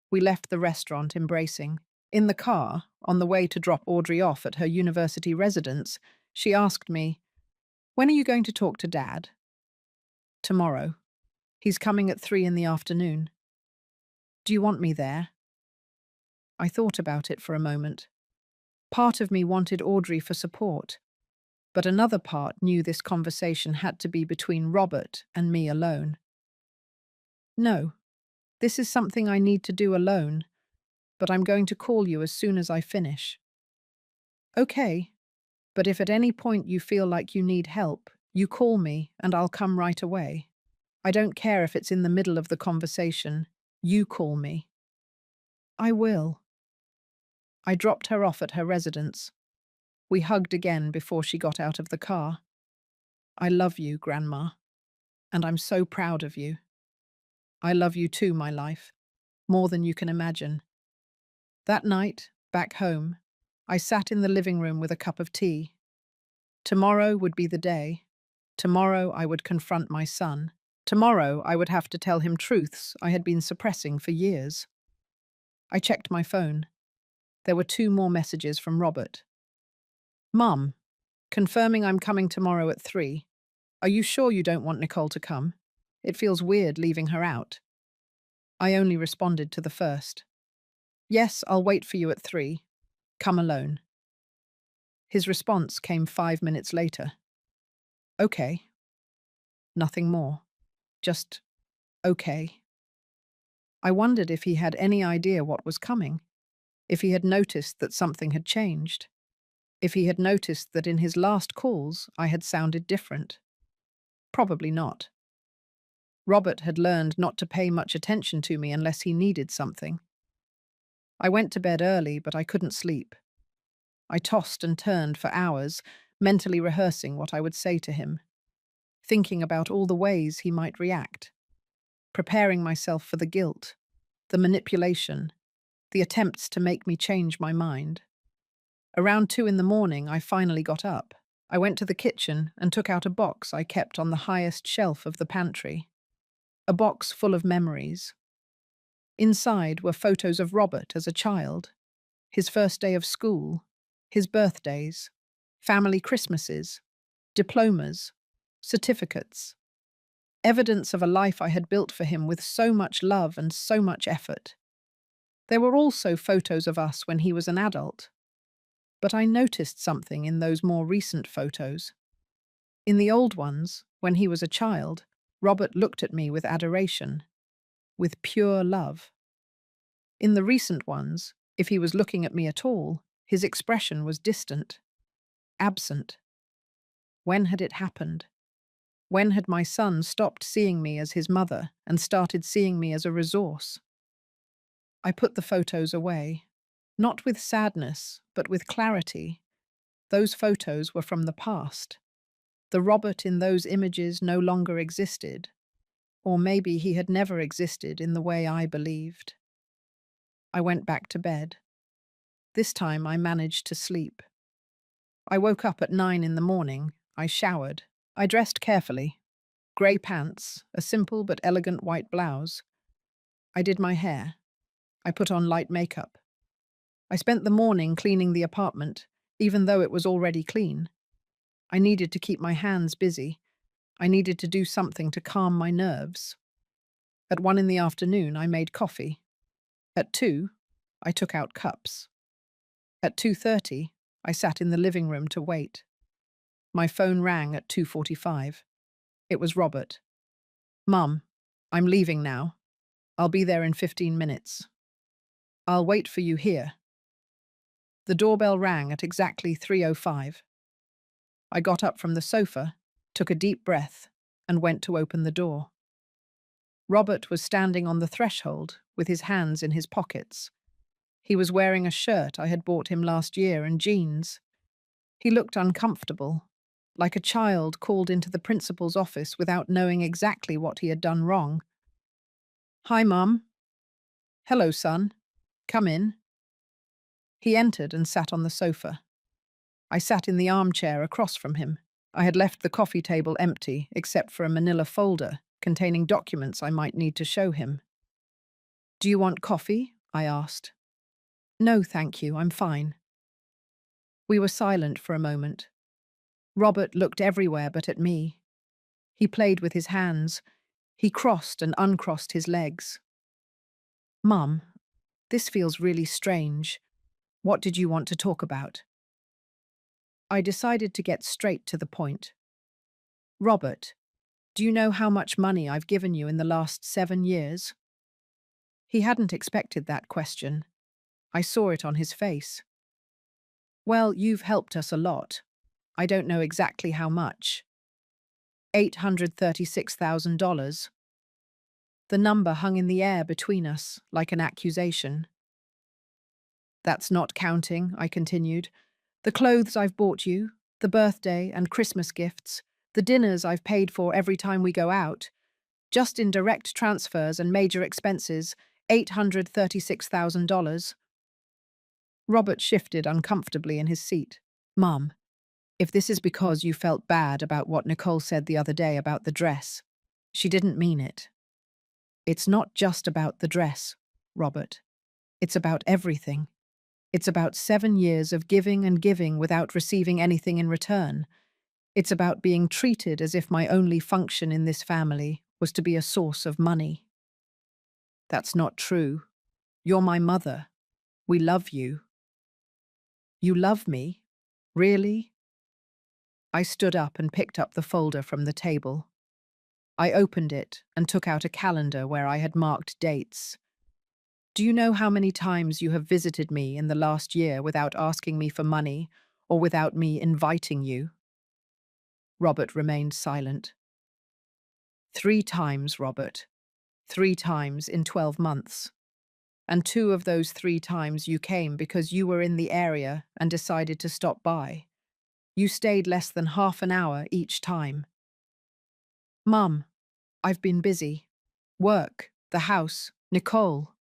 We left the restaurant embracing. In the car, on the way to drop Audrey off at her university residence, she asked me, "When are you going to talk to Dad?" "Tomorrow. He's coming at 3 in the afternoon. Do you want me there?" I thought about it for a moment. Part of me wanted Audrey for support, But another part knew this conversation had to be between Robert and me alone. No, this is something I need to do alone, but I'm going to call you as soon as I finish. Okay, but if at any point you feel like you need help, you call me and I'll come right away. I don't care if it's in the middle of the conversation. You call me. I will. I dropped her off at her residence. We hugged again before she got out of the car. I love you, Grandma, and I'm so proud of you. I love you too, my life, more than you can imagine. That night, back home, I sat in the living room with a cup of tea. Tomorrow would be the day. Tomorrow I would confront my son. Tomorrow I would have to tell him truths I had been suppressing for years. I checked my phone. There were 2 more messages from Robert. Mum, confirming I'm coming tomorrow at 3. Are you sure you don't want Nicole to come? It feels weird leaving her out. I only responded to the first. Yes, I'll wait for you at 3. Come alone. His response came 5 minutes later. Okay. Nothing more. Just okay. I wondered if he had any idea what was coming, if he had noticed that something had changed, if he had noticed that in his last calls I had sounded different. Probably not. Robert had learned not to pay much attention to me unless he needed something. I went to bed early, but I couldn't sleep. I tossed and turned for hours, mentally rehearsing what I would say to him, thinking about all the ways he might react, preparing myself for the guilt, the manipulation, the attempts to make me change my mind. Around 2 in the morning, I finally got up. I went to the kitchen and took out a box I kept on the highest shelf of the pantry. A box full of memories. Inside were photos of Robert as a child, his first day of school, his birthdays, family Christmases, diplomas, certificates, evidence of a life I had built for him with so much love and so much effort. There were also photos of us when he was an adult. But I noticed something in those more recent photos. In the old ones, when he was a child, Robert looked at me with adoration, with pure love. In the recent ones, if he was looking at me at all, his expression was distant, absent. When had it happened? When had my son stopped seeing me as his mother and started seeing me as a resource? I put the photos away, not with sadness, but with clarity. Those photos were from the past. The Robert in those images no longer existed, or maybe he had never existed in the way I believed. I went back to bed. This time I managed to sleep. I woke up at 9 in the morning. I showered. I dressed carefully. Grey pants, a simple but elegant white blouse. I did my hair. I put on light makeup. I spent the morning cleaning the apartment, even though it was already clean. I needed to keep my hands busy. I needed to do something to calm my nerves. At 1 in the afternoon, I made coffee. At 2, I took out cups. At 2:30, I sat in the living room to wait. My phone rang at 2:45. It was Robert. Mum, I'm leaving now. I'll be there in 15 minutes. I'll wait for you here. The doorbell rang at exactly 3:05. I got up from the sofa, took a deep breath, and went to open the door. Robert was standing on the threshold with his hands in his pockets. He was wearing a shirt I had bought him last year and jeans. He looked uncomfortable, like a child called into the principal's office without knowing exactly what he had done wrong. Hi, Mum. Hello, son. Come in. He entered and sat on the sofa. I sat in the armchair across from him. I had left the coffee table empty except for a manila folder containing documents I might need to show him. Do you want coffee? I asked. No, thank you, I'm fine. We were silent for a moment. Robert looked everywhere but at me. He played with his hands. He crossed and uncrossed his legs. Mum, this feels really strange. What did you want to talk about? I decided to get straight to the point. Robert, do you know how much money I've given you in the last 7 years? He hadn't expected that question. I saw it on his face. Well, you've helped us a lot. I don't know exactly how much. $836,000. The number hung in the air between us, like an accusation. That's not counting, I continued. The clothes I've bought you, the birthday and Christmas gifts, the dinners I've paid for every time we go out, just in direct transfers and major expenses, $836,000. Robert shifted uncomfortably in his seat. Mum, if this is because you felt bad about what Nicole said the other day about the dress, she didn't mean it. It's not just about the dress, Robert. It's about everything. It's about 7 years of giving and giving without receiving anything in return. It's about being treated as if my only function in this family was to be a source of money. That's not true. You're my mother. We love you. You love me? Really? I stood up and picked up the folder from the table. I opened it and took out a calendar where I had marked dates. Do you know how many times you have visited me in the last year without asking me for money or without me inviting you? Robert remained silent. 3 times, Robert. 3 times in 12 months. And 2 of those 3 times you came because you were in the area and decided to stop by. You stayed less than half an hour each time. Mum, I've been busy. Work, the house, Nicole.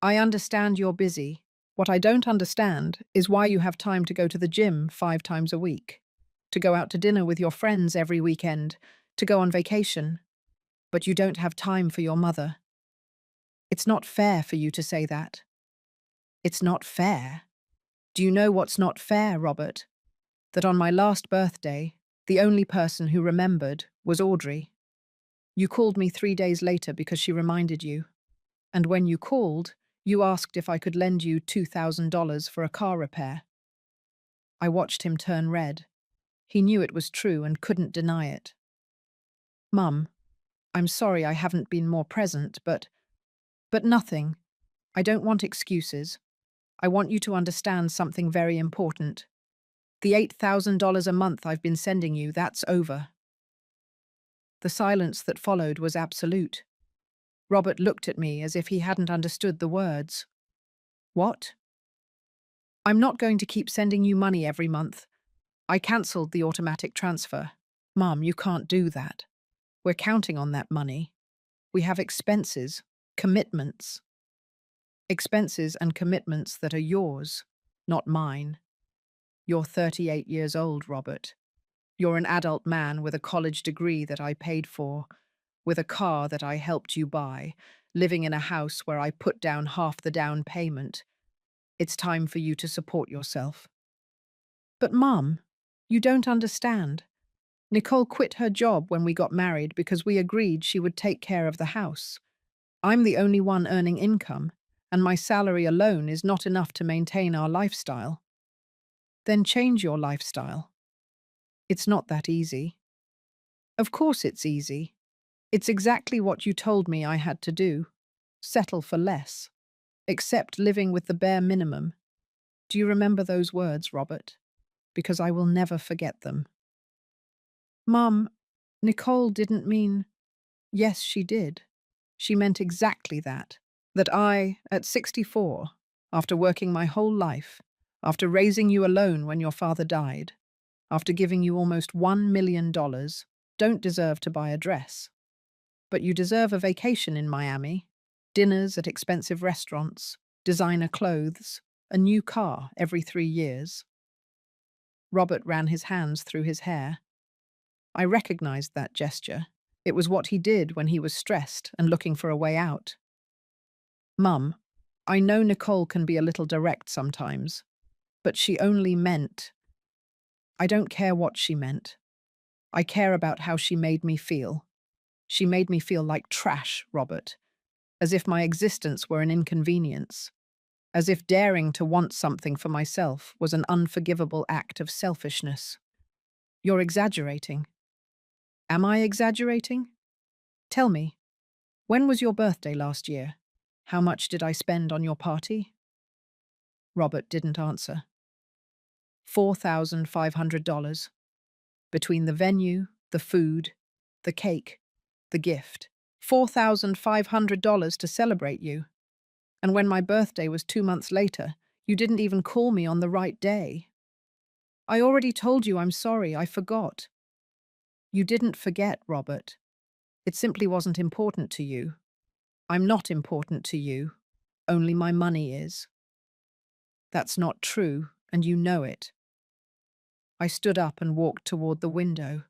I understand you're busy. What I don't understand is why you have time to go to the gym 5 times a week, to go out to dinner with your friends every weekend, to go on vacation, but you don't have time for your mother. It's not fair for you to say that. It's not fair. Do you know what's not fair, Robert? That on my last birthday, the only person who remembered was Audrey. You called me 3 days later because she reminded you. And when you called, you asked if I could lend you $2,000 for a car repair. I watched him turn red. He knew it was true and couldn't deny it. Mum, I'm sorry I haven't been more present, but nothing. I don't want excuses. I want you to understand something very important. The $8,000 a month I've been sending you, that's over. The silence that followed was absolute. Robert looked at me as if he hadn't understood the words. What? I'm not going to keep sending you money every month. I cancelled the automatic transfer. Mum, you can't do that. We're counting on that money. We have expenses, commitments. Expenses and commitments that are yours, not mine. You're 38 years old, Robert. You're an adult man with a college degree that I paid for, with a car that I helped you buy, living in a house where I put down half the down payment. It's time for you to support yourself. But, Mum, you don't understand. Nicole quit her job when we got married because we agreed she would take care of the house. I'm the only one earning income, and my salary alone is not enough to maintain our lifestyle. Then change your lifestyle. It's not that easy. Of course it's easy. It's exactly what you told me I had to do. Settle for less. Accept living with the bare minimum. Do you remember those words, Robert? Because I will never forget them. Mum, Nicole didn't mean… Yes, she did. She meant exactly that. That I, at 64, after working my whole life, after raising you alone when your father died, after giving you almost $1 million, don't deserve to buy a dress. But you deserve a vacation in Miami, dinners at expensive restaurants, designer clothes, a new car every 3 years. Robert ran his hands through his hair. I recognized that gesture. It was what he did when he was stressed and looking for a way out. Mum, I know Nicole can be a little direct sometimes, but she only meant… I don't care what she meant. I care about how she made me feel. She made me feel like trash, Robert, as if my existence were an inconvenience. as if daring to want something for myself was an unforgivable act of selfishness. You're exaggerating. Am I exaggerating? Tell me, when was your birthday last year? How much did I spend on your party? Robert didn't answer. $4,500. Between the venue, the food, the cake, the gift. $4,500 to celebrate you. And when my birthday was 2 months later, you didn't even call me on the right day. I already told you I'm sorry, I forgot. You didn't forget, Robert. It simply wasn't important to you. I'm not important to you. Only my money is. That's not true, and you know it. I stood up and walked toward the window.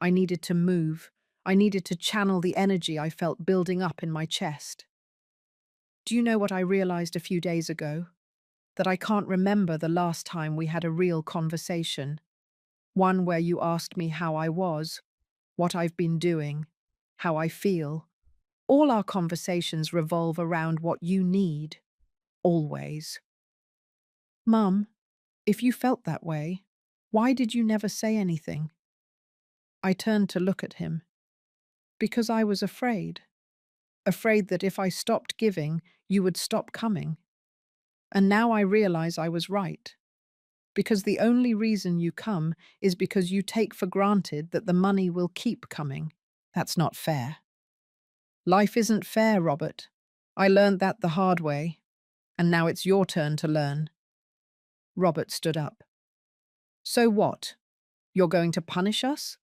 I needed to move. I needed to channel the energy I felt building up in my chest. Do you know what I realized a few days ago? That I can't remember the last time we had a real conversation. One where you asked me how I was, what I've been doing, how I feel. All our conversations revolve around what you need. Always. Mum, if you felt that way, why did you never say anything? I turned to look at him. Because I was afraid. Afraid that if I stopped giving, you would stop coming. And now I realize I was right. Because the only reason you come is because you take for granted that the money will keep coming. That's not fair. Life isn't fair, Robert. I learned that the hard way, and now it's your turn to learn. Robert stood up. So what? You're going to punish us?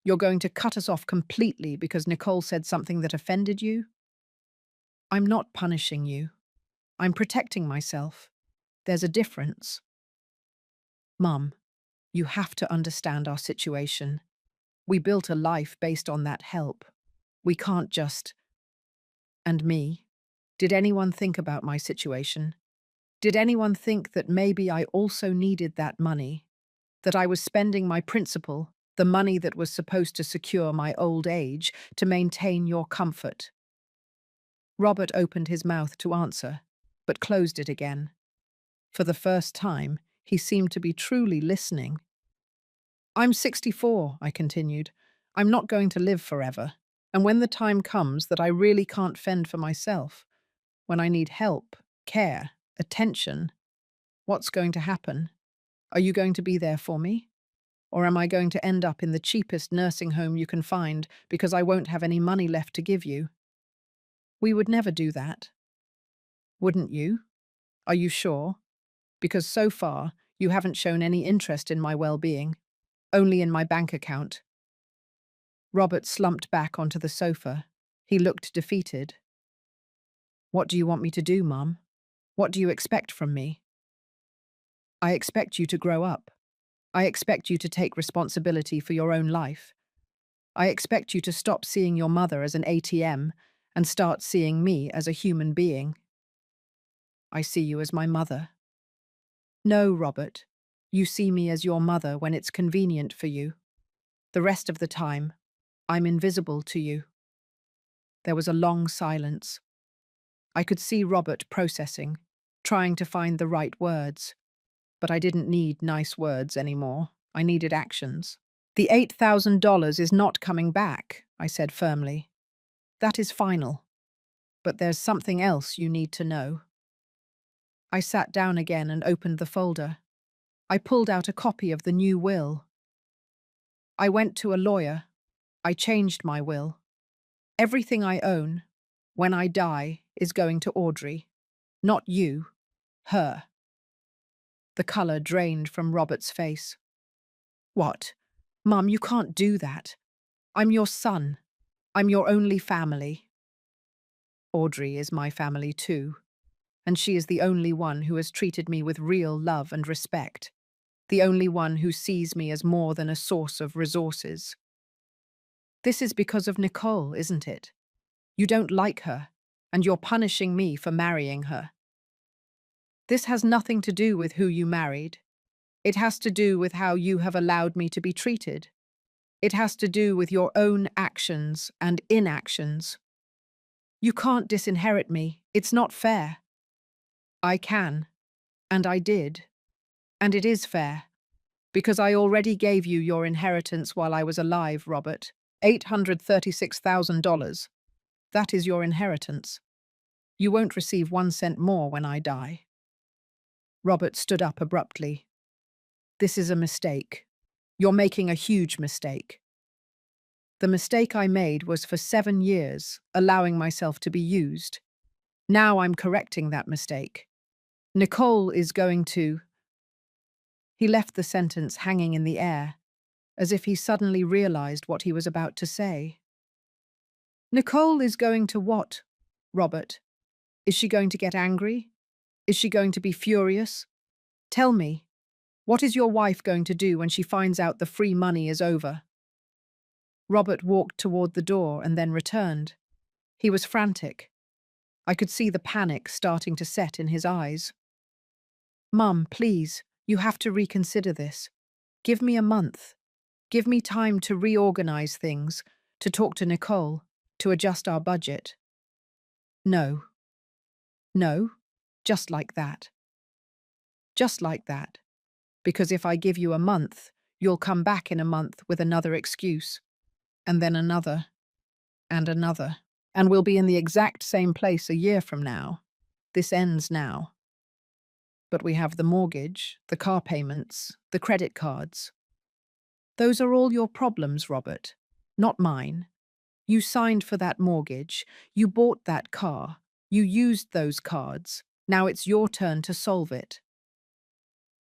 You're going to cut us off completely because Nicole said something that offended you? I'm not punishing you. I'm protecting myself. There's a difference. Mum, you have to understand our situation. We built a life based on that help. We can't just… And me? Did anyone think about my situation? Did anyone think that maybe I also needed that money? That I was spending my principal, the money that was supposed to secure my old age, to maintain your comfort? Robert opened his mouth to answer, but closed it again. For the first time, he seemed to be truly listening. I'm 64, I continued. I'm not going to live forever. And when the time comes that I really can't fend for myself, when I need help, care, attention, what's going to happen? Are you going to be there for me? Or am I going to end up in the cheapest nursing home you can find because I won't have any money left to give you? We would never do that. Wouldn't you? Are you sure? Because so far, you haven't shown any interest in my well-being, only in my bank account. Robert slumped back onto the sofa. He looked defeated. What do you want me to do, Mum? What do you expect from me? I expect you to grow up. I expect you to take responsibility for your own life. I expect you to stop seeing your mother as an ATM and start seeing me as a human being. I see you as my mother. No, Robert. You see me as your mother when it's convenient for you. The rest of the time, I'm invisible to you. There was a long silence. I could see Robert processing, trying to find the right words. But I didn't need nice words anymore. I needed actions. The $8,000 is not coming back, I said firmly. That is final. But there's something else you need to know. I sat down again and opened the folder. I pulled out a copy of the new will. I went to a lawyer. I changed my will. Everything I own, when I die, is going to Audrey. Not you. Her. The colour drained from Robert's face. What? Mum, you can't do that. I'm your son. I'm your only family. Audrey is my family too, and she is the only one who has treated me with real love and respect, the only one who sees me as more than a source of resources. This is because of Nicole, isn't it? You don't like her, and you're punishing me for marrying her. This has nothing to do with who you married. It has to do with how you have allowed me to be treated. It has to do with your own actions and inactions. You can't disinherit me. It's not fair. I can, and I did, and it is fair, because I already gave you your inheritance while I was alive, Robert. $836,000. That is your inheritance. You won't receive 1 cent more when I die. Robert stood up abruptly. This is a mistake. You're making a huge mistake. The mistake I made was for 7 years, allowing myself to be used. Now I'm correcting that mistake. Nicole is going to... He left the sentence hanging in the air, as if he suddenly realized what he was about to say. Nicole is going to what, Robert? Is she going to get angry? Is she going to be furious? Tell me, what is your wife going to do when she finds out the free money is over? Robert walked toward the door and then returned. He was frantic. I could see the panic starting to set in his eyes. Mum, please, you have to reconsider this. Give me a month. Give me time to reorganize things, to talk to Nicole, to adjust our budget. No. No, just like that. Just like that. Because if I give you a month, you'll come back in a month with another excuse, and then another, and another, and we'll be in the exact same place a year from now. This ends now. But we have the mortgage, the car payments, the credit cards. Those are all your problems, Robert, not mine. You signed for that mortgage, you bought that car, you used those cards. Now it's your turn to solve it.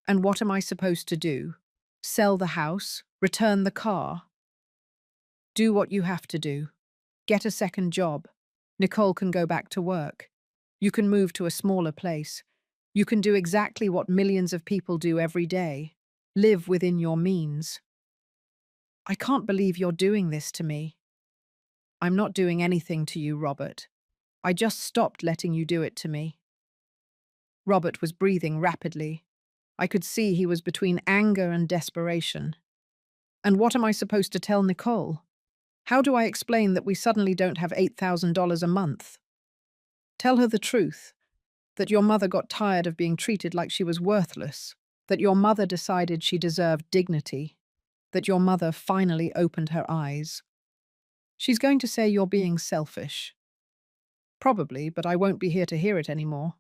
And what am I supposed to do? Sell the house? Return the car? Do what you have to do. Get a second job. Nicole can go back to work. You can move to a smaller place. You can do exactly what millions of people do every day. Live within your means. I can't believe you're doing this to me. I'm not doing anything to you, Robert. I just stopped letting you do it to me. Robert was breathing rapidly. I could see he was between anger and desperation. And what am I supposed to tell Nicole? How do I explain that we suddenly don't have $8,000 a month? Tell her the truth, that your mother got tired of being treated like she was worthless, that your mother decided she deserved dignity, that your mother finally opened her eyes. She's going to say you're being selfish. Probably, but I won't be here to hear it anymore.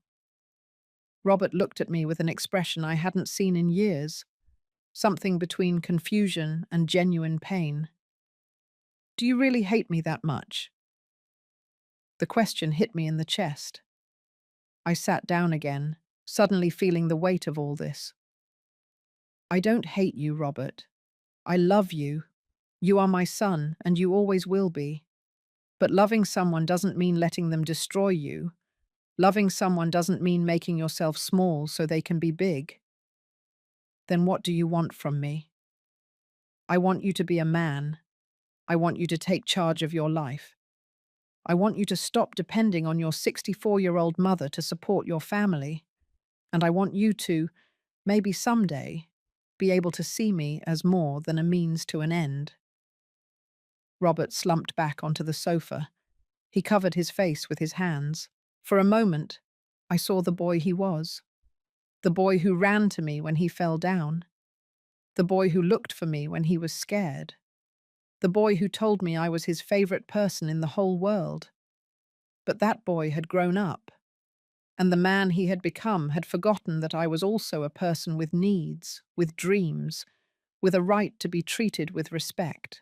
Robert looked at me with an expression I hadn't seen in years, something between confusion and genuine pain. Do you really hate me that much? The question hit me in the chest. I sat down again, suddenly feeling the weight of all this. I don't hate you, Robert. I love you. You are my son, and you always will be. But loving someone doesn't mean letting them destroy you. Loving someone doesn't mean making yourself small so they can be big. Then what do you want from me? I want you to be a man. I want you to take charge of your life. I want you to stop depending on your 64-year-old mother to support your family. And I want you to, maybe someday, be able to see me as more than a means to an end. Robert slumped back onto the sofa. He covered his face with his hands. For a moment, I saw the boy he was. The boy who ran to me when he fell down. The boy who looked for me when he was scared. The boy who told me I was his favorite person in the whole world. But that boy had grown up, and the man he had become had forgotten that I was also a person with needs, with dreams, with a right to be treated with respect.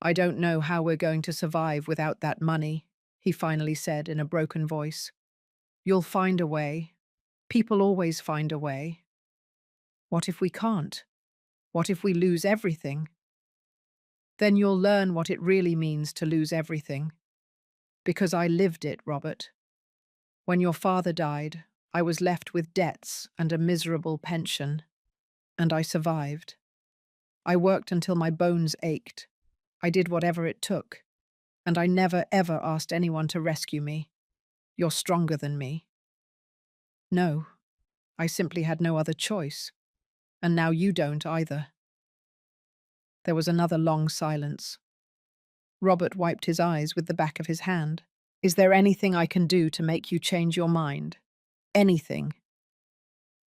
I don't know how we're going to survive without that money, he finally said in a broken voice. You'll find a way. People always find a way. What if we can't? What if we lose everything? Then you'll learn what it really means to lose everything. Because I lived it, Robert. When your father died, I was left with debts and a miserable pension. And I survived. I worked until my bones ached. I did whatever it took. And I never, ever asked anyone to rescue me. You're stronger than me. No, I simply had no other choice. And now you don't either. There was another long silence. Robert wiped his eyes with the back of his hand. Is there anything I can do to make you change your mind? anything.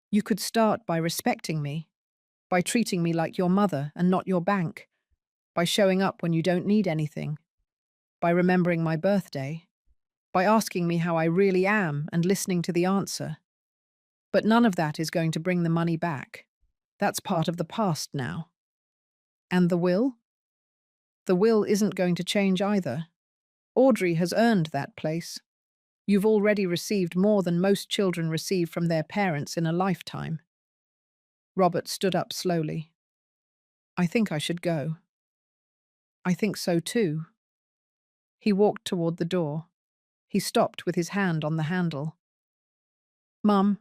You could start by respecting me, by treating me like your mother and not your bank, by showing up when you don't need anything, by remembering my birthday, by asking me how I really am and listening to the answer. But none of that is going to bring the money back. That's part of the past now. And the will? The will isn't going to change either. Audrey has earned that place. You've already received more than most children receive from their parents in a lifetime. Robert stood up slowly. I think I should go. I think so too. He walked toward the door. He stopped with his hand on the handle. Mum,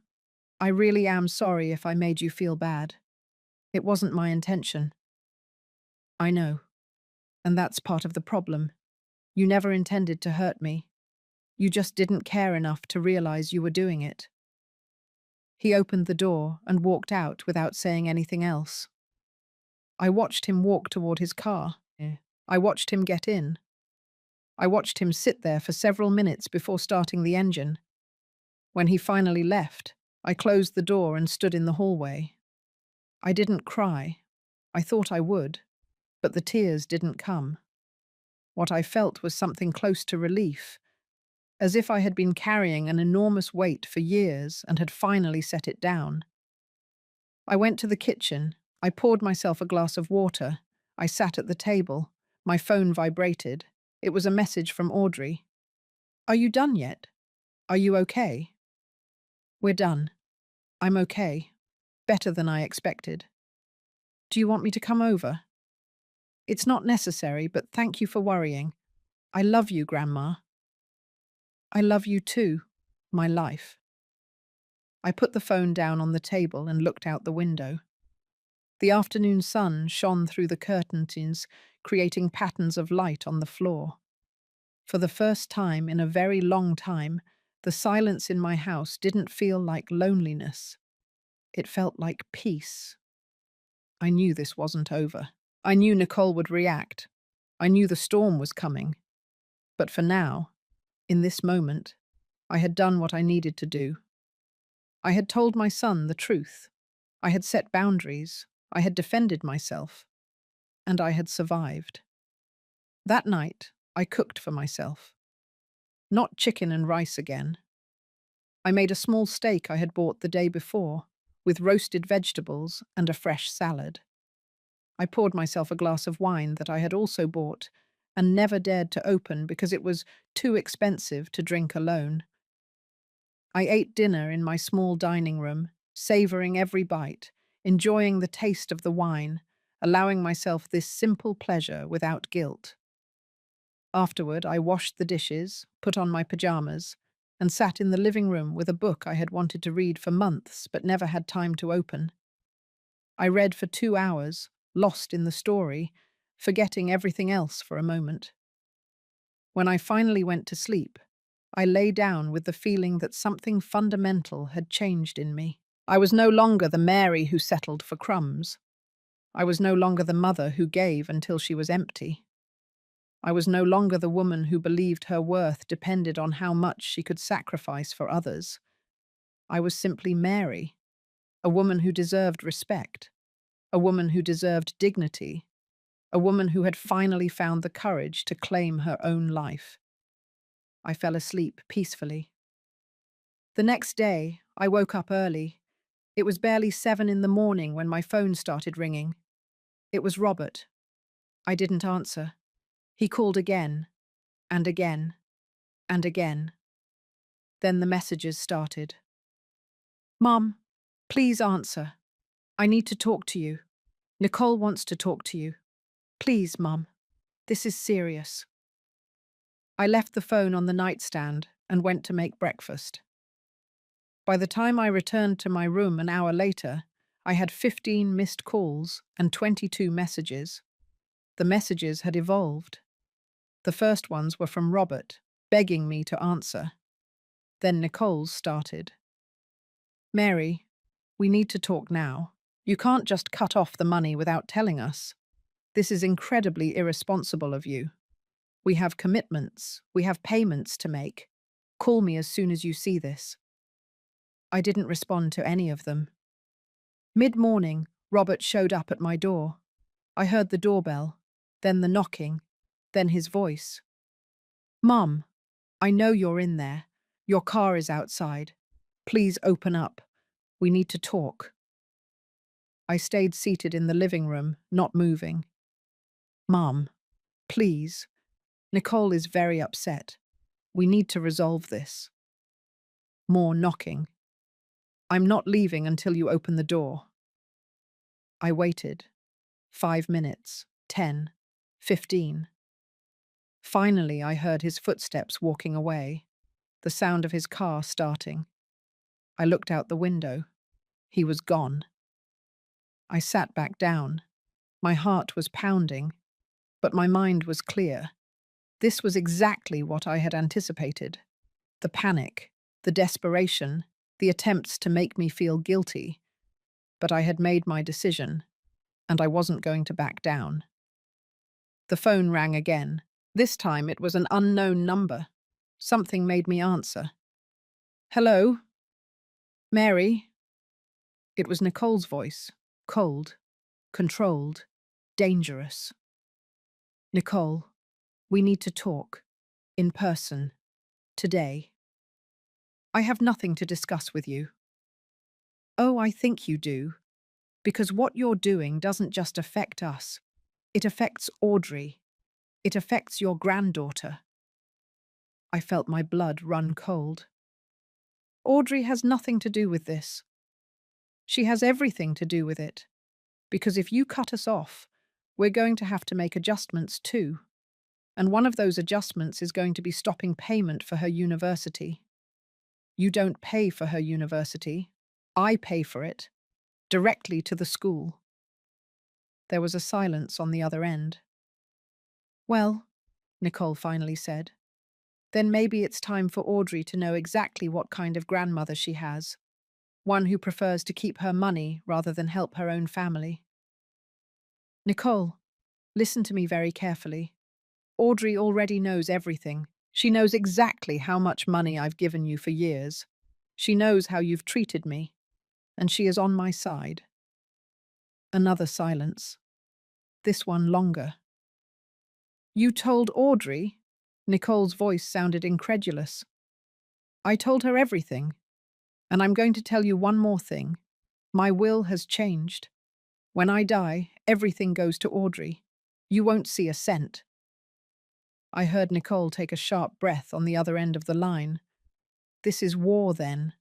I really am sorry if I made you feel bad. It wasn't my intention. I know. And that's part of the problem. You never intended to hurt me. You just didn't care enough to realize you were doing it. He opened the door and walked out without saying anything else. I watched him walk toward his car. I watched him get in. I watched him sit there for several minutes before starting the engine. When he finally left, I closed the door and stood in the hallway. I didn't cry. I thought I would, but the tears didn't come. What I felt was something close to relief, as if I had been carrying an enormous weight for years and had finally set it down. I went to the kitchen. I poured myself a glass of water. I sat at the table. My phone vibrated. It was a message from Audrey. Are you done yet? Are you okay? We're done. I'm okay. Better than I expected. Do you want me to come over? It's not necessary, but thank you for worrying. I love you, Grandma. I love you too, my life. I put the phone down on the table and looked out the window. The afternoon sun shone through the curtains, creating patterns of light on the floor. For the first time in a very long time, the silence in my house didn't feel like loneliness. It felt like peace. I knew this wasn't over. I knew Nicole would react. I knew the storm was coming. But for now, in this moment, I had done what I needed to do. I had told my son the truth. I had set boundaries. I had defended myself. And I had survived. That night, I cooked for myself. Not chicken and rice again. I made a small steak I had bought the day before, with roasted vegetables and a fresh salad. I poured myself a glass of wine that I had also bought and never dared to open because it was too expensive to drink alone. I ate dinner in my small dining room, savoring every bite, enjoying the taste of the wine, allowing myself this simple pleasure without guilt. Afterward, I washed the dishes, put on my pajamas, and sat in the living room with a book I had wanted to read for months but never had time to open. I read for 2 hours, lost in the story, forgetting everything else for a moment. When I finally went to sleep, I lay down with the feeling that something fundamental had changed in me. I was no longer the Mary who settled for crumbs. I was no longer the mother who gave until she was empty. I was no longer the woman who believed her worth depended on how much she could sacrifice for others. I was simply Mary, a woman who deserved respect, a woman who deserved dignity, a woman who had finally found the courage to claim her own life. I fell asleep peacefully. The next day, I woke up early. It was barely 7 in the morning when my phone started ringing. It was Robert. I didn't answer. He called again, and again, and again. Then the messages started. Mum, please answer. I need to talk to you. Nicole wants to talk to you. Please, Mum. This is serious. I left the phone on the nightstand and went to make breakfast. By the time I returned to my room an hour later, I had 15 missed calls and 22 messages. The messages had evolved. The first ones were from Robert, begging me to answer. Then Nicole's started. Mary, we need to talk now. You can't just cut off the money without telling us. This is incredibly irresponsible of you. We have commitments. We have payments to make. Call me as soon as you see this. I didn't respond to any of them. Mid-morning, Robert showed up at my door. I heard the doorbell, then the knocking, then his voice. "Mum, I know you're in there. Your car is outside. Please open up. We need to talk." I stayed seated in the living room, not moving. "Mum, please. Nicole is very upset. We need to resolve this." More knocking. "I'm not leaving until you open the door." I waited. 5 minutes, 10, 15. Finally, I heard his footsteps walking away, the sound of his car starting. I looked out the window. He was gone. I sat back down. My heart was pounding, but my mind was clear. This was exactly what I had anticipated. The panic, the desperation, the attempts to make me feel guilty. But I had made my decision, and I wasn't going to back down. The phone rang again. This time it was an unknown number. Something made me answer. "Hello? Mary?" It was Nicole's voice, cold, controlled, dangerous. "Nicole, we need to talk. In person. Today. I have nothing to discuss with you." "Oh, I think you do. Because what you're doing doesn't just affect us. It affects Audrey. It affects your granddaughter." I felt my blood run cold. "Audrey has nothing to do with this. She has everything to do with it. Because if you cut us off, we're going to have to make adjustments too. And one of those adjustments is going to be stopping payment for her university. You don't pay for her university. I pay for it. Directly to the school." There was a silence on the other end. "Well," Nicole finally said, "then maybe it's time for Audrey to know exactly what kind of grandmother she has. One who prefers to keep her money rather than help her own family." "Nicole, listen to me very carefully. Audrey already knows everything. She knows exactly how much money I've given you for years. She knows how you've treated me, and she is on my side." Another silence. This one longer. "You told Audrey?" Nicole's voice sounded incredulous. "I told her everything. And I'm going to tell you one more thing. My will has changed. When I die, everything goes to Audrey. You won't see a cent." I heard Nicole take a sharp breath on the other end of the line. "This is war, then?"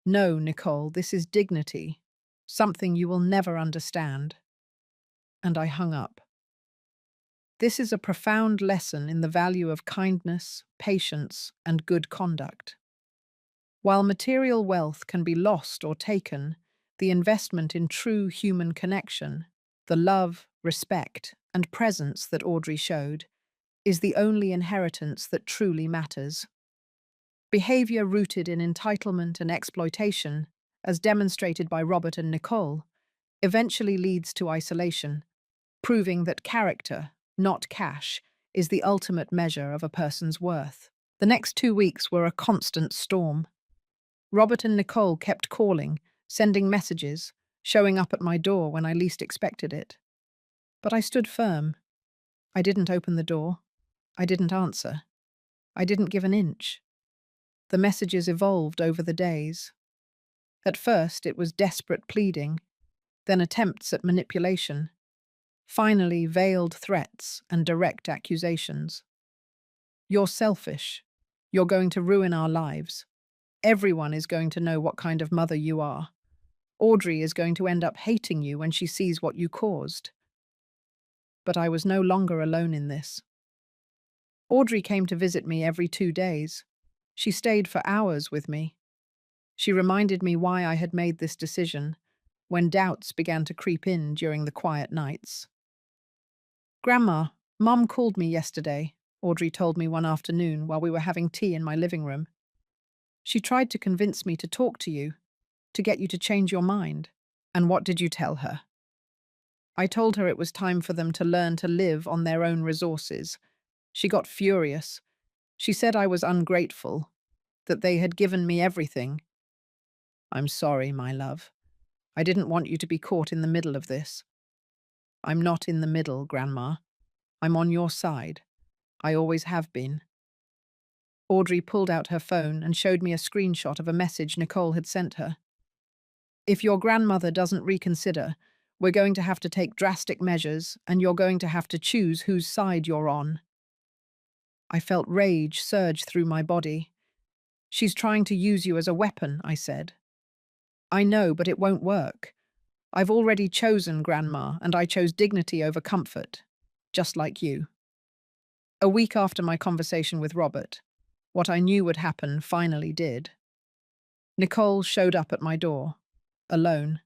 "No, Nicole, this is dignity. Something you will never understand." And I hung up. This is a profound lesson in the value of kindness, patience, and good conduct. While material wealth can be lost or taken, the investment in true human connection, the love, respect, and presence that Audrey showed, is the only inheritance that truly matters. Behavior rooted in entitlement and exploitation, as demonstrated by Robert and Nicole, eventually leads to isolation, proving that character, not cash, is the ultimate measure of a person's worth. The next 2 weeks were a constant storm. Robert and Nicole kept calling, sending messages, showing up at my door when I least expected it. But I stood firm. I didn't open the door. I didn't answer. I didn't give an inch. The messages evolved over the days. At first, it was desperate pleading, then attempts at manipulation, finally veiled threats and direct accusations. "You're selfish. You're going to ruin our lives. Everyone is going to know what kind of mother you are. Audrey is going to end up hating you when she sees what you caused." But I was no longer alone in this. Audrey came to visit me every 2 days. She stayed for hours with me. She reminded me why I had made this decision, when doubts began to creep in during the quiet nights. "Grandma, Mum called me yesterday," Audrey told me one afternoon while we were having tea in my living room. "She tried to convince me to talk to you, to get you to change your mind." "And what did you tell her?" "I told her it was time for them to learn to live on their own resources." She got furious. She said I was ungrateful, that they had given me everything. I'm sorry, my love. I didn't want you to be caught in the middle of this. I'm not in the middle, Grandma. I'm on your side. I always have been. Audrey pulled out her phone and showed me a screenshot of a message Nicole had sent her. If your grandmother doesn't reconsider, we're going to have to take drastic measures and you're going to have to choose whose side you're on. I felt rage surge through my body. She's trying to use you as a weapon, I said. I know, but it won't work. I've already chosen Grandma, and I chose dignity over comfort, just like you. A week after my conversation with Robert, what I knew would happen finally did. Nicole showed up at my door, alone.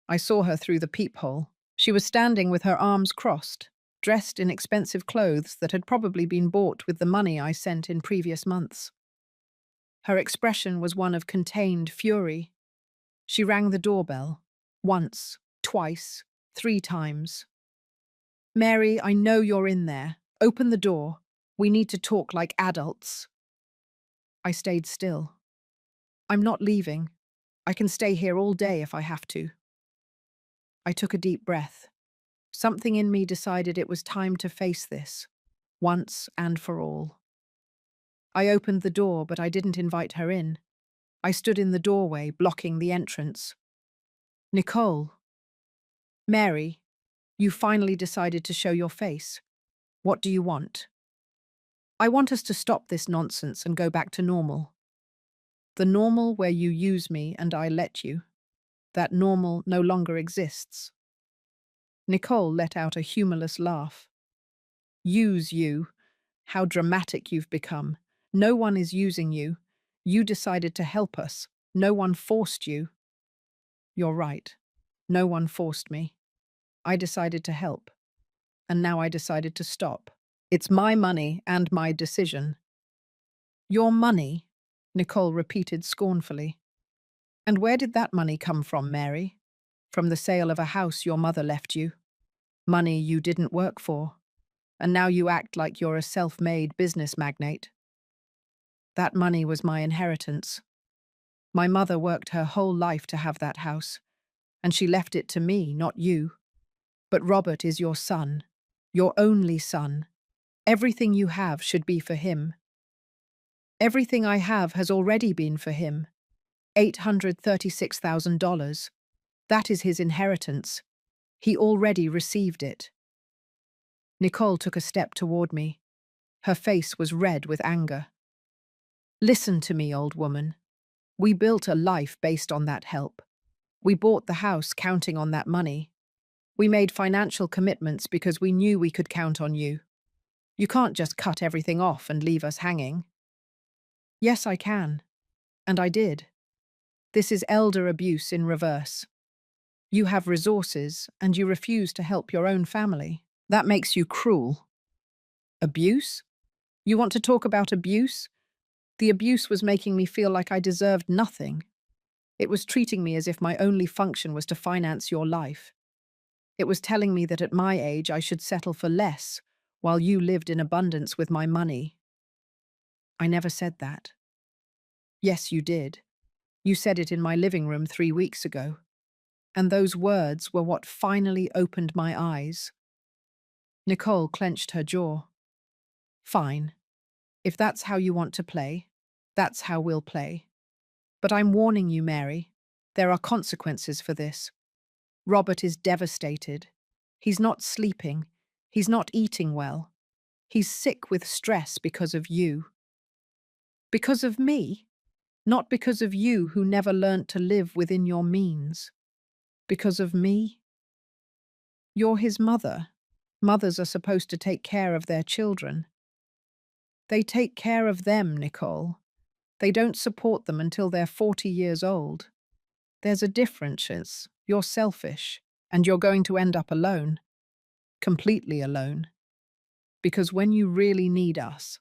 I saw her through the peephole. She was standing with her arms crossed, dressed in expensive clothes that had probably been bought with the money I sent in previous months. Her expression was one of contained fury. She rang the doorbell, once, twice, 3 times. Mary, I know you're in there. Open the door. We need to talk like adults. I stayed still. I'm not leaving. I can stay here all day if I have to. I took a deep breath. Something in me decided it was time to face this, once and for all. I opened the door, but I didn't invite her in. I stood in the doorway, blocking the entrance. Nicole. Mary, you finally decided to show your face. What do you want? I want us to stop this nonsense and go back to normal. The normal where you use me and I let you. That normal no longer exists. Nicole let out a humorless laugh. Use you? How dramatic you've become. No one is using you. You decided to help us. No one forced you. You're right. No one forced me. I decided to help. And now I decided to stop. It's my money and my decision. Your money? Nicole repeated scornfully. And where did that money come from, Mary? From the sale of a house your mother left you. Money you didn't work for. And now you act like you're a self-made business magnate. That money was my inheritance. My mother worked her whole life to have that house, and she left it to me, not you. But Robert is your son, your only son. Everything you have should be for him. Everything I have has already been for him. $836,000. That is his inheritance. He already received it. Nicole took a step toward me. Her face was red with anger. Listen to me, old woman. We built a life based on that help. We bought the house counting on that money. We made financial commitments because we knew we could count on you. You can't just cut everything off and leave us hanging. Yes, I can. And I did. This is elder abuse in reverse. You have resources and you refuse to help your own family. That makes you cruel. Abuse? You want to talk about abuse? The abuse was making me feel like I deserved nothing. It was treating me as if my only function was to finance your life. It was telling me that at my age I should settle for less, while you lived in abundance with my money. I never said that. Yes, you did. You said it in my living room 3 weeks ago. And those words were what finally opened my eyes. Nicole clenched her jaw. Fine. If that's how you want to play, that's how we'll play. But I'm warning you, Mary. There are consequences for this. Robert is devastated. He's not sleeping. He's not eating well. He's sick with stress because of you. Because of me? Not because of you who never learnt to live within your means. Because of me? You're his mother. Mothers are supposed to take care of their children. They take care of them, Nicole. They don't support them until they're 40 years old. There's a difference. You're selfish, and you're going to end up alone. Completely alone. Because when you really need us,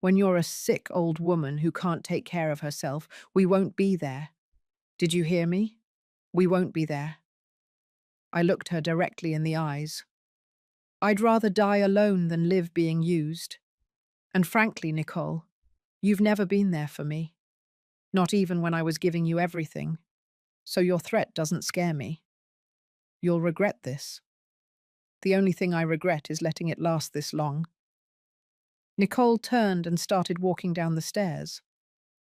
when you're a sick old woman who can't take care of herself, we won't be there. Did you hear me? We won't be there. I looked her directly in the eyes. I'd rather die alone than live being used. And frankly, Nicole, you've never been there for me. Not even when I was giving you everything. So your threat doesn't scare me. You'll regret this. The only thing I regret is letting it last this long. Nicole turned and started walking down the stairs.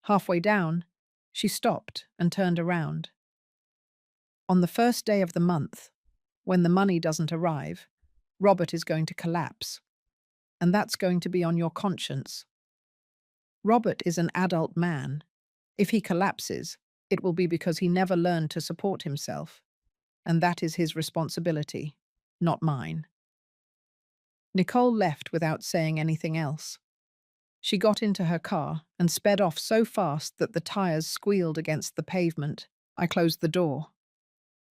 Halfway down, she stopped and turned around. On the first day of the month, when the money doesn't arrive, Robert is going to collapse. And that's going to be on your conscience. Robert is an adult man. If he collapses, it will be because he never learned to support himself. And that is his responsibility, not mine. Nicole left without saying anything else. She got into her car and sped off so fast that the tires squealed against the pavement. I closed the door.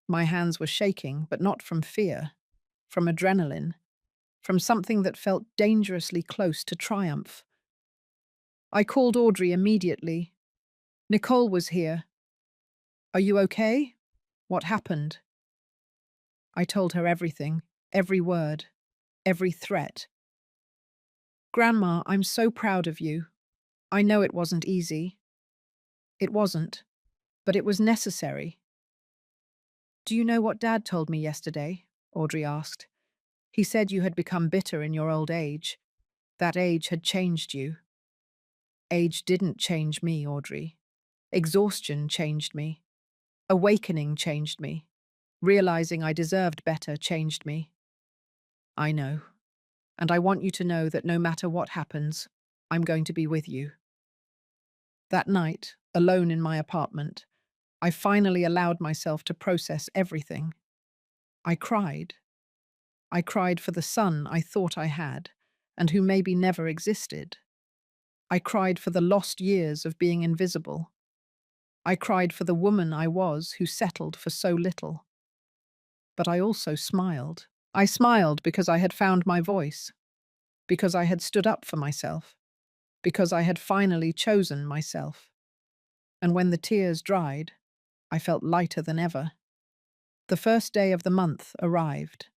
My hands were shaking, but not from fear, from adrenaline, from something that felt dangerously close to triumph. I called Audrey immediately. Nicole was here. Are you okay? What happened? I told her everything, every word, every threat. Grandma, I'm so proud of you. I know it wasn't easy. It wasn't, but it was necessary. Do you know what Dad told me yesterday? Audrey asked. He said you had become bitter in your old age. That age had changed you. Age didn't change me, Audrey. Exhaustion changed me. Awakening changed me. Realizing I deserved better changed me. I know. And I want you to know that no matter what happens, I'm going to be with you. That night, alone in my apartment, I finally allowed myself to process everything. I cried. I cried for the son I thought I had, and who maybe never existed. I cried for the lost years of being invisible. I cried for the woman I was who settled for so little. But I also smiled. I smiled because I had found my voice, because I had stood up for myself, because I had finally chosen myself. And when the tears dried, I felt lighter than ever. The first day of the month arrived,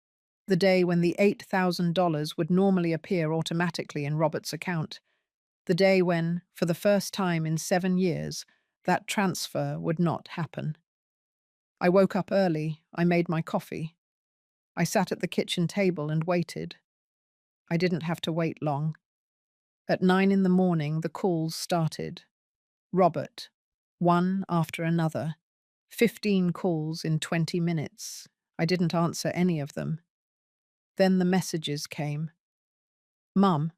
the day when the $8,000 would normally appear automatically in Robert's account, the day when, for the first time in 7 years, that transfer would not happen. I woke up early, I made my coffee. I sat at the kitchen table and waited. I didn't have to wait long. At 9 in the morning, the calls started. Robert, one after another. 15 calls in 20 minutes. I didn't answer any of them. Then the messages came. Mum,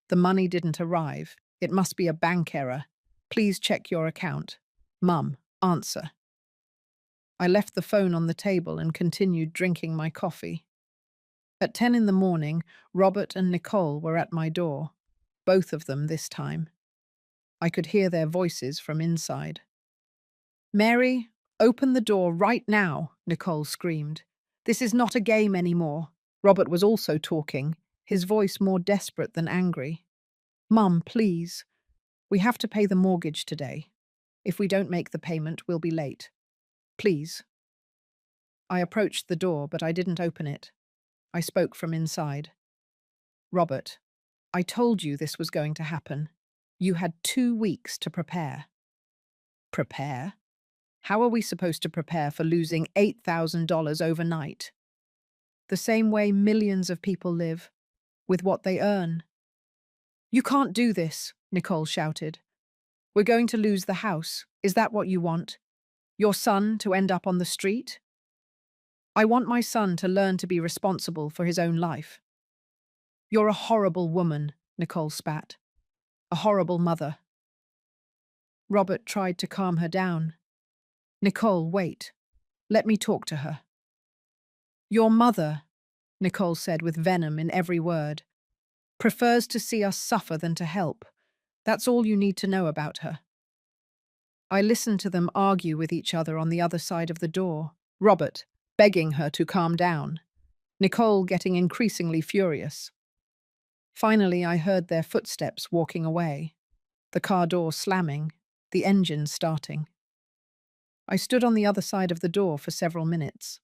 the money didn't arrive. It must be a bank error. Please check your account. Mum, answer. I left the phone on the table and continued drinking my coffee. At 10 in the morning, Robert and Nicole were at my door. Both of them this time. I could hear their voices from inside. Mary, open the door right now, Nicole screamed. This is not a game anymore. Robert was also talking, his voice more desperate than angry. Mum, please. We have to pay the mortgage today. If we don't make the payment, we'll be late. Please. I approached the door, but I didn't open it. I spoke from inside. Robert, I told you this was going to happen. You had 2 weeks to prepare. Prepare? How are we supposed to prepare for losing $8,000 overnight? The same way millions of people live, with what they earn. You can't do this, Nicole shouted. We're going to lose the house. Is that what you want? Your son to end up on the street? I want my son to learn to be responsible for his own life. You're a horrible woman, Nicole spat. A horrible mother. Robert tried to calm her down. Nicole, wait. Let me talk to her. Your mother, Nicole said with venom in every word, prefers to see us suffer than to help. That's all you need to know about her. I listened to them argue with each other on the other side of the door. Robert, begging her to calm down. Nicole getting increasingly furious. Finally, I heard their footsteps walking away, the car door slamming, the engine starting. I stood on the other side of the door for several minutes.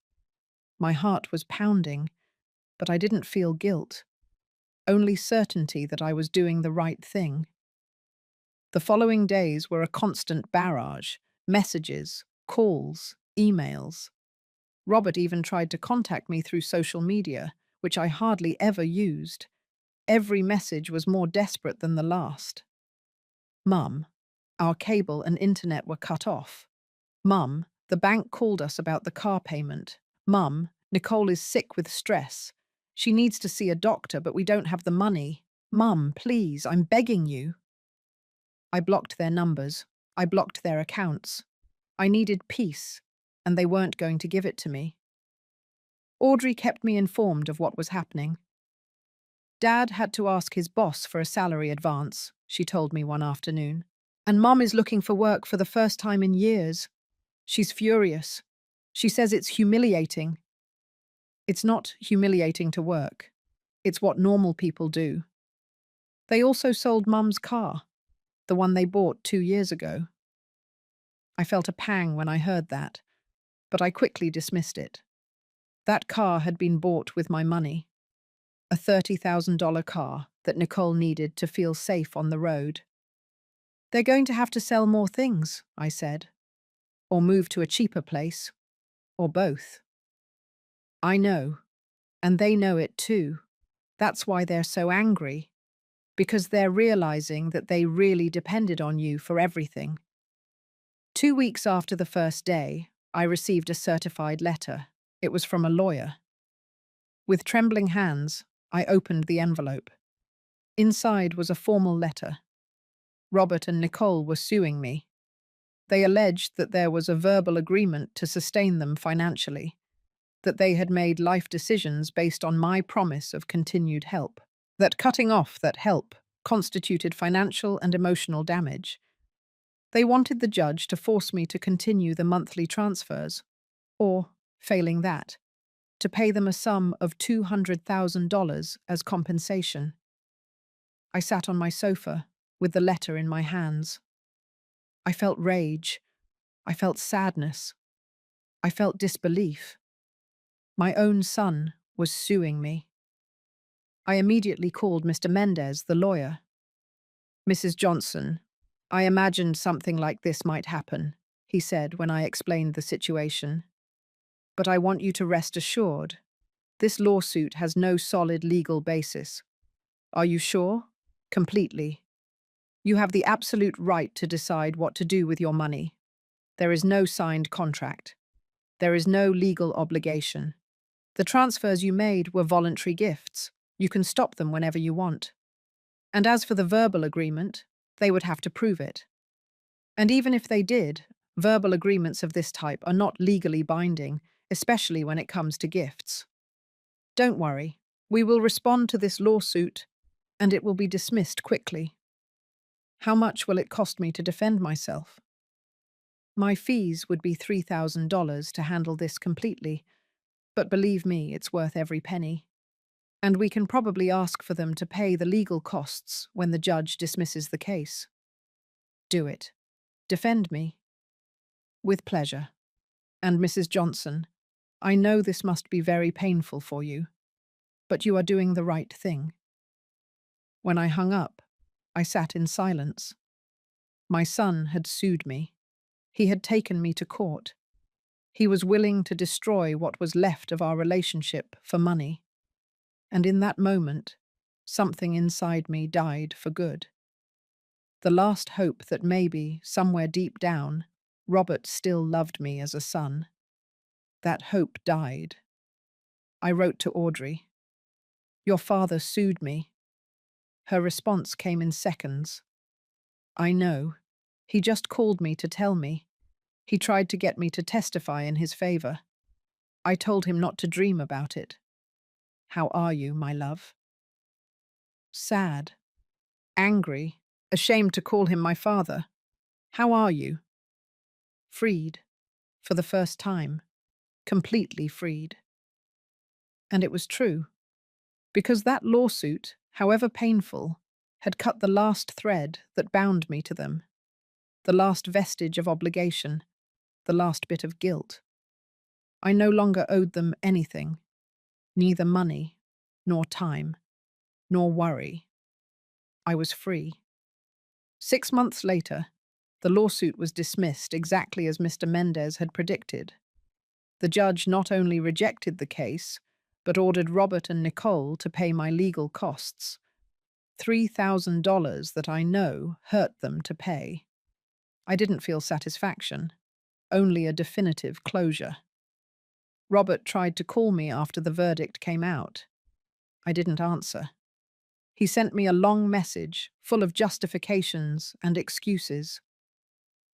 My heart was pounding, but I didn't feel guilt, only certainty that I was doing the right thing. The following days were a constant barrage: messages, calls, emails. Robert even tried to contact me through social media, which I hardly ever used. Every message was more desperate than the last. Mum, our cable and internet were cut off. Mum, the bank called us about the car payment. Mum, Nicole is sick with stress. She needs to see a doctor, but we don't have the money. Mum, please, I'm begging you. I blocked their numbers. I blocked their accounts. I needed peace, and they weren't going to give it to me. Audrey kept me informed of what was happening. Dad had to ask his boss for a salary advance, she told me one afternoon. And Mum is looking for work for the first time in years. She's furious. She says it's humiliating. It's not humiliating to work. It's what normal people do. They also sold Mum's car, the one they bought 2 years ago. I felt a pang when I heard that, but I quickly dismissed it. That car had been bought with my money, a $30,000 car that Nicole needed to feel safe on the road. They're going to have to sell more things, I said, or move to a cheaper place, or both. I know, and they know it too. That's why they're so angry, because they're realizing that they really depended on you for everything. 2 weeks after the first day, I received a certified letter. It was from a lawyer. With trembling hands, I opened the envelope. Inside was a formal letter. Robert and Nicole were suing me. They alleged that there was a verbal agreement to sustain them financially, that they had made life decisions based on my promise of continued help, that cutting off that help constituted financial and emotional damage. They wanted the judge to force me to continue the monthly transfers, or, failing that, to pay them a sum of $200,000 as compensation. I sat on my sofa with the letter in my hands. I felt rage. I felt sadness. I felt disbelief. My own son was suing me. I immediately called Mr. Mendez, the lawyer. Mrs. Johnson, I imagined something like this might happen, he said when I explained the situation. But I want you to rest assured. This lawsuit has no solid legal basis. Are you sure? Completely. You have the absolute right to decide what to do with your money. There is no signed contract. There is no legal obligation. The transfers you made were voluntary gifts. You can stop them whenever you want. And as for the verbal agreement, they would have to prove it. And even if they did, verbal agreements of this type are not legally binding, especially when it comes to gifts. Don't worry, we will respond to this lawsuit, and it will be dismissed quickly. How much will it cost me to defend myself? My fees would be $3,000 to handle this completely, but believe me, it's worth every penny. And we can probably ask for them to pay the legal costs when the judge dismisses the case. Do it. Defend me. With pleasure. And Mrs. Johnson, I know this must be very painful for you, but you are doing the right thing. When I hung up, I sat in silence. My son had sued me. He had taken me to court. He was willing to destroy what was left of our relationship for money. And in that moment, something inside me died for good. The last hope that maybe, somewhere deep down, Robert still loved me as a son. That hope died. I wrote to Audrey. Your father sued me. Her response came in seconds. I know. He just called me to tell me. He tried to get me to testify in his favor. I told him not to dream about it. How are you, my love? Sad. Angry. Ashamed to call him my father. How are you? Freed. For the first time. Completely freed. And it was true. Because that lawsuit, however painful, had cut the last thread that bound me to them. The last vestige of obligation. The last bit of guilt. I no longer owed them anything. Neither money, nor time, nor worry. I was free. 6 months later, the lawsuit was dismissed exactly as Mr. Mendez had predicted. The judge not only rejected the case, but ordered Robert and Nicole to pay my legal costs. $3,000 that I know hurt them to pay. I didn't feel satisfaction, only a definitive closure. Robert tried to call me after the verdict came out. I didn't answer. He sent me a long message full of justifications and excuses.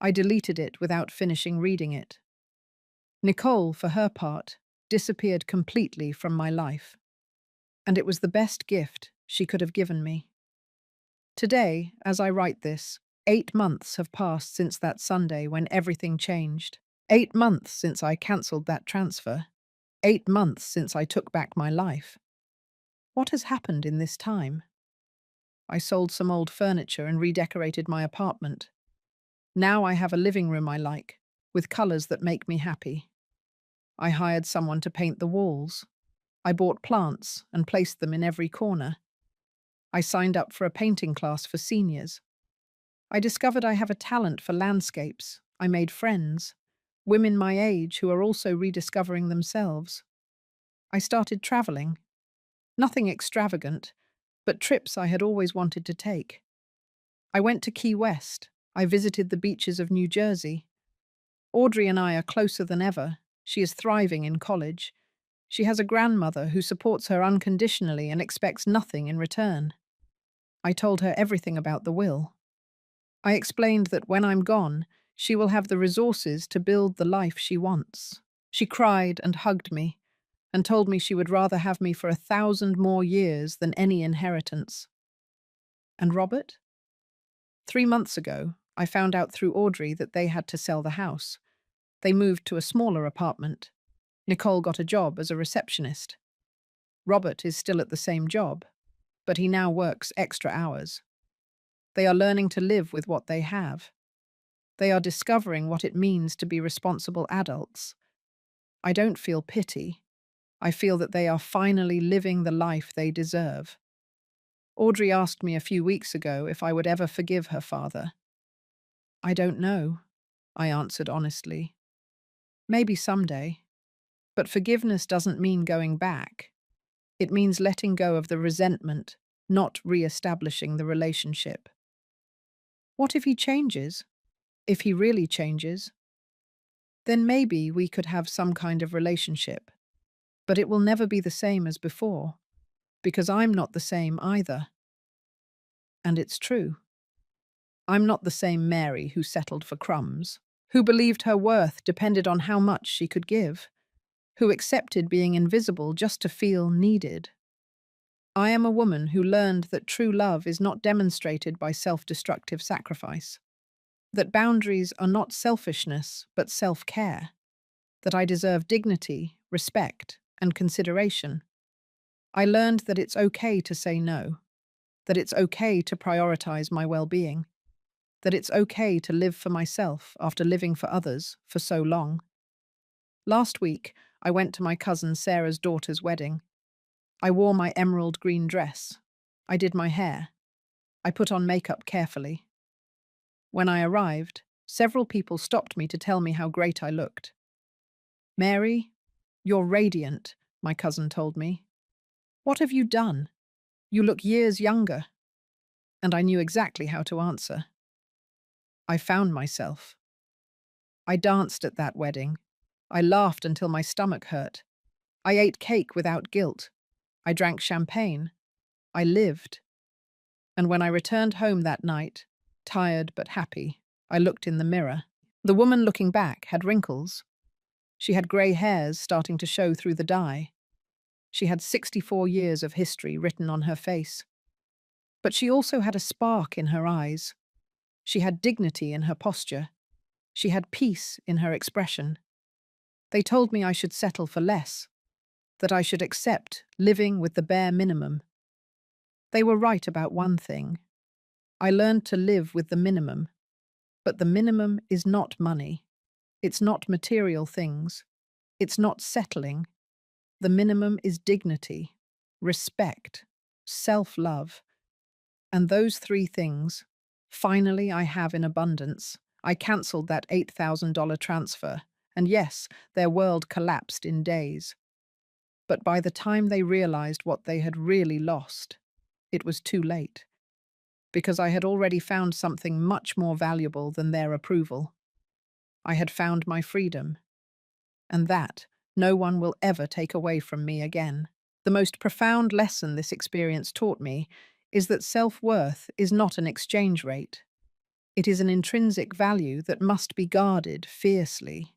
I deleted it without finishing reading it. Nicole, for her part, disappeared completely from my life, and it was the best gift she could have given me. Today, as I write this, 8 months have passed since that Sunday when everything changed. 8 months since I cancelled that transfer. 8 months since I took back my life. What has happened in this time? I sold some old furniture and redecorated my apartment. Now I have a living room I like, with colours that make me happy. I hired someone to paint the walls. I bought plants and placed them in every corner. I signed up for a painting class for seniors. I discovered I have a talent for landscapes. I made friends, women my age who are also rediscovering themselves. I started travelling. Nothing extravagant, but trips I had always wanted to take. I went to Key West. I visited the beaches of New Jersey. Audrey and I are closer than ever. She is thriving in college. She has a grandmother who supports her unconditionally and expects nothing in return. I told her everything about the will. I explained that when I'm gone, she will have the resources to build the life she wants. She cried and hugged me, and told me she would rather have me for 1,000 more years than any inheritance. And Robert? 3 months ago, I found out through Audrey that they had to sell the house. They moved to a smaller apartment. Nicole got a job as a receptionist. Robert is still at the same job, but he now works extra hours. They are learning to live with what they have. They are discovering what it means to be responsible adults. I don't feel pity. I feel that they are finally living the life they deserve. Audrey asked me a few weeks ago if I would ever forgive her father. I don't know, I answered honestly. Maybe someday. But forgiveness doesn't mean going back. It means letting go of the resentment, not re-establishing the relationship. What if he changes? If he really changes? Then maybe we could have some kind of relationship. But it will never be the same as before, because I'm not the same either. And it's true. I'm not the same Mary who settled for crumbs, who believed her worth depended on how much she could give, who accepted being invisible just to feel needed. I am a woman who learned that true love is not demonstrated by self-destructive sacrifice, that boundaries are not selfishness but self-care, that I deserve dignity, respect, and consideration. I learned that it's okay to say no, that it's okay to prioritize my well-being, that it's okay to live for myself after living for others for so long. Last week, I went to my cousin Sarah's daughter's wedding. I wore my emerald green dress. I did my hair. I put on makeup carefully. When I arrived, several people stopped me to tell me how great I looked. "Mary, you're radiant," my cousin told me. "What have you done? You look years younger." And I knew exactly how to answer. I found myself. I danced at that wedding. I laughed until my stomach hurt. I ate cake without guilt. I drank champagne. I lived. And when I returned home that night, tired but happy, I looked in the mirror. The woman looking back had wrinkles. She had grey hairs starting to show through the dye. She had 64 years of history written on her face. But she also had a spark in her eyes. She had dignity in her posture. She had peace in her expression. They told me I should settle for less, that I should accept living with the bare minimum. They were right about one thing. I learned to live with the minimum. But the minimum is not money. It's not material things. It's not settling. The minimum is dignity, respect, self-love. And those three things, Finally, I have in abundance. I cancelled that $8,000 transfer, and yes, their world collapsed in days. But by the time they realized what they had really lost, it was too late, because I had already found something much more valuable than their approval. I had found my freedom, and that no one will ever take away from me again. The most profound lesson this experience taught me is that self-worth is not an exchange rate. It is an intrinsic value that must be guarded fiercely.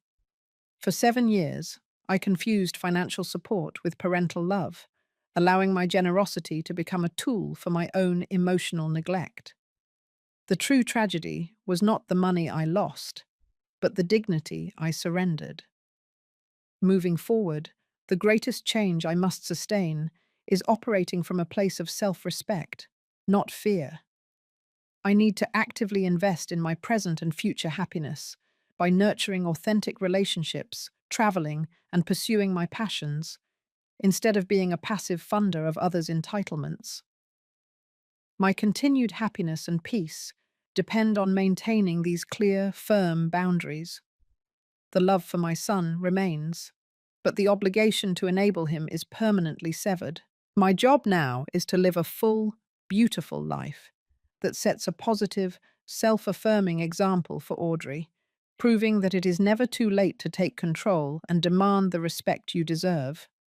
For 7 years, I confused financial support with parental love, allowing my generosity to become a tool for my own emotional neglect. The true tragedy was not the money I lost, but the dignity I surrendered. Moving forward, the greatest change I must sustain is operating from a place of self-respect, not fear. I need to actively invest in my present and future happiness by nurturing authentic relationships, traveling, and pursuing my passions, instead of being a passive funder of others' entitlements. My continued happiness and peace depend on maintaining these clear, firm boundaries. The love for my son remains, but the obligation to enable him is permanently severed. My job now is to live a full, beautiful life that sets a positive, self-affirming example for Audrey, proving that it is never too late to take control and demand the respect you deserve.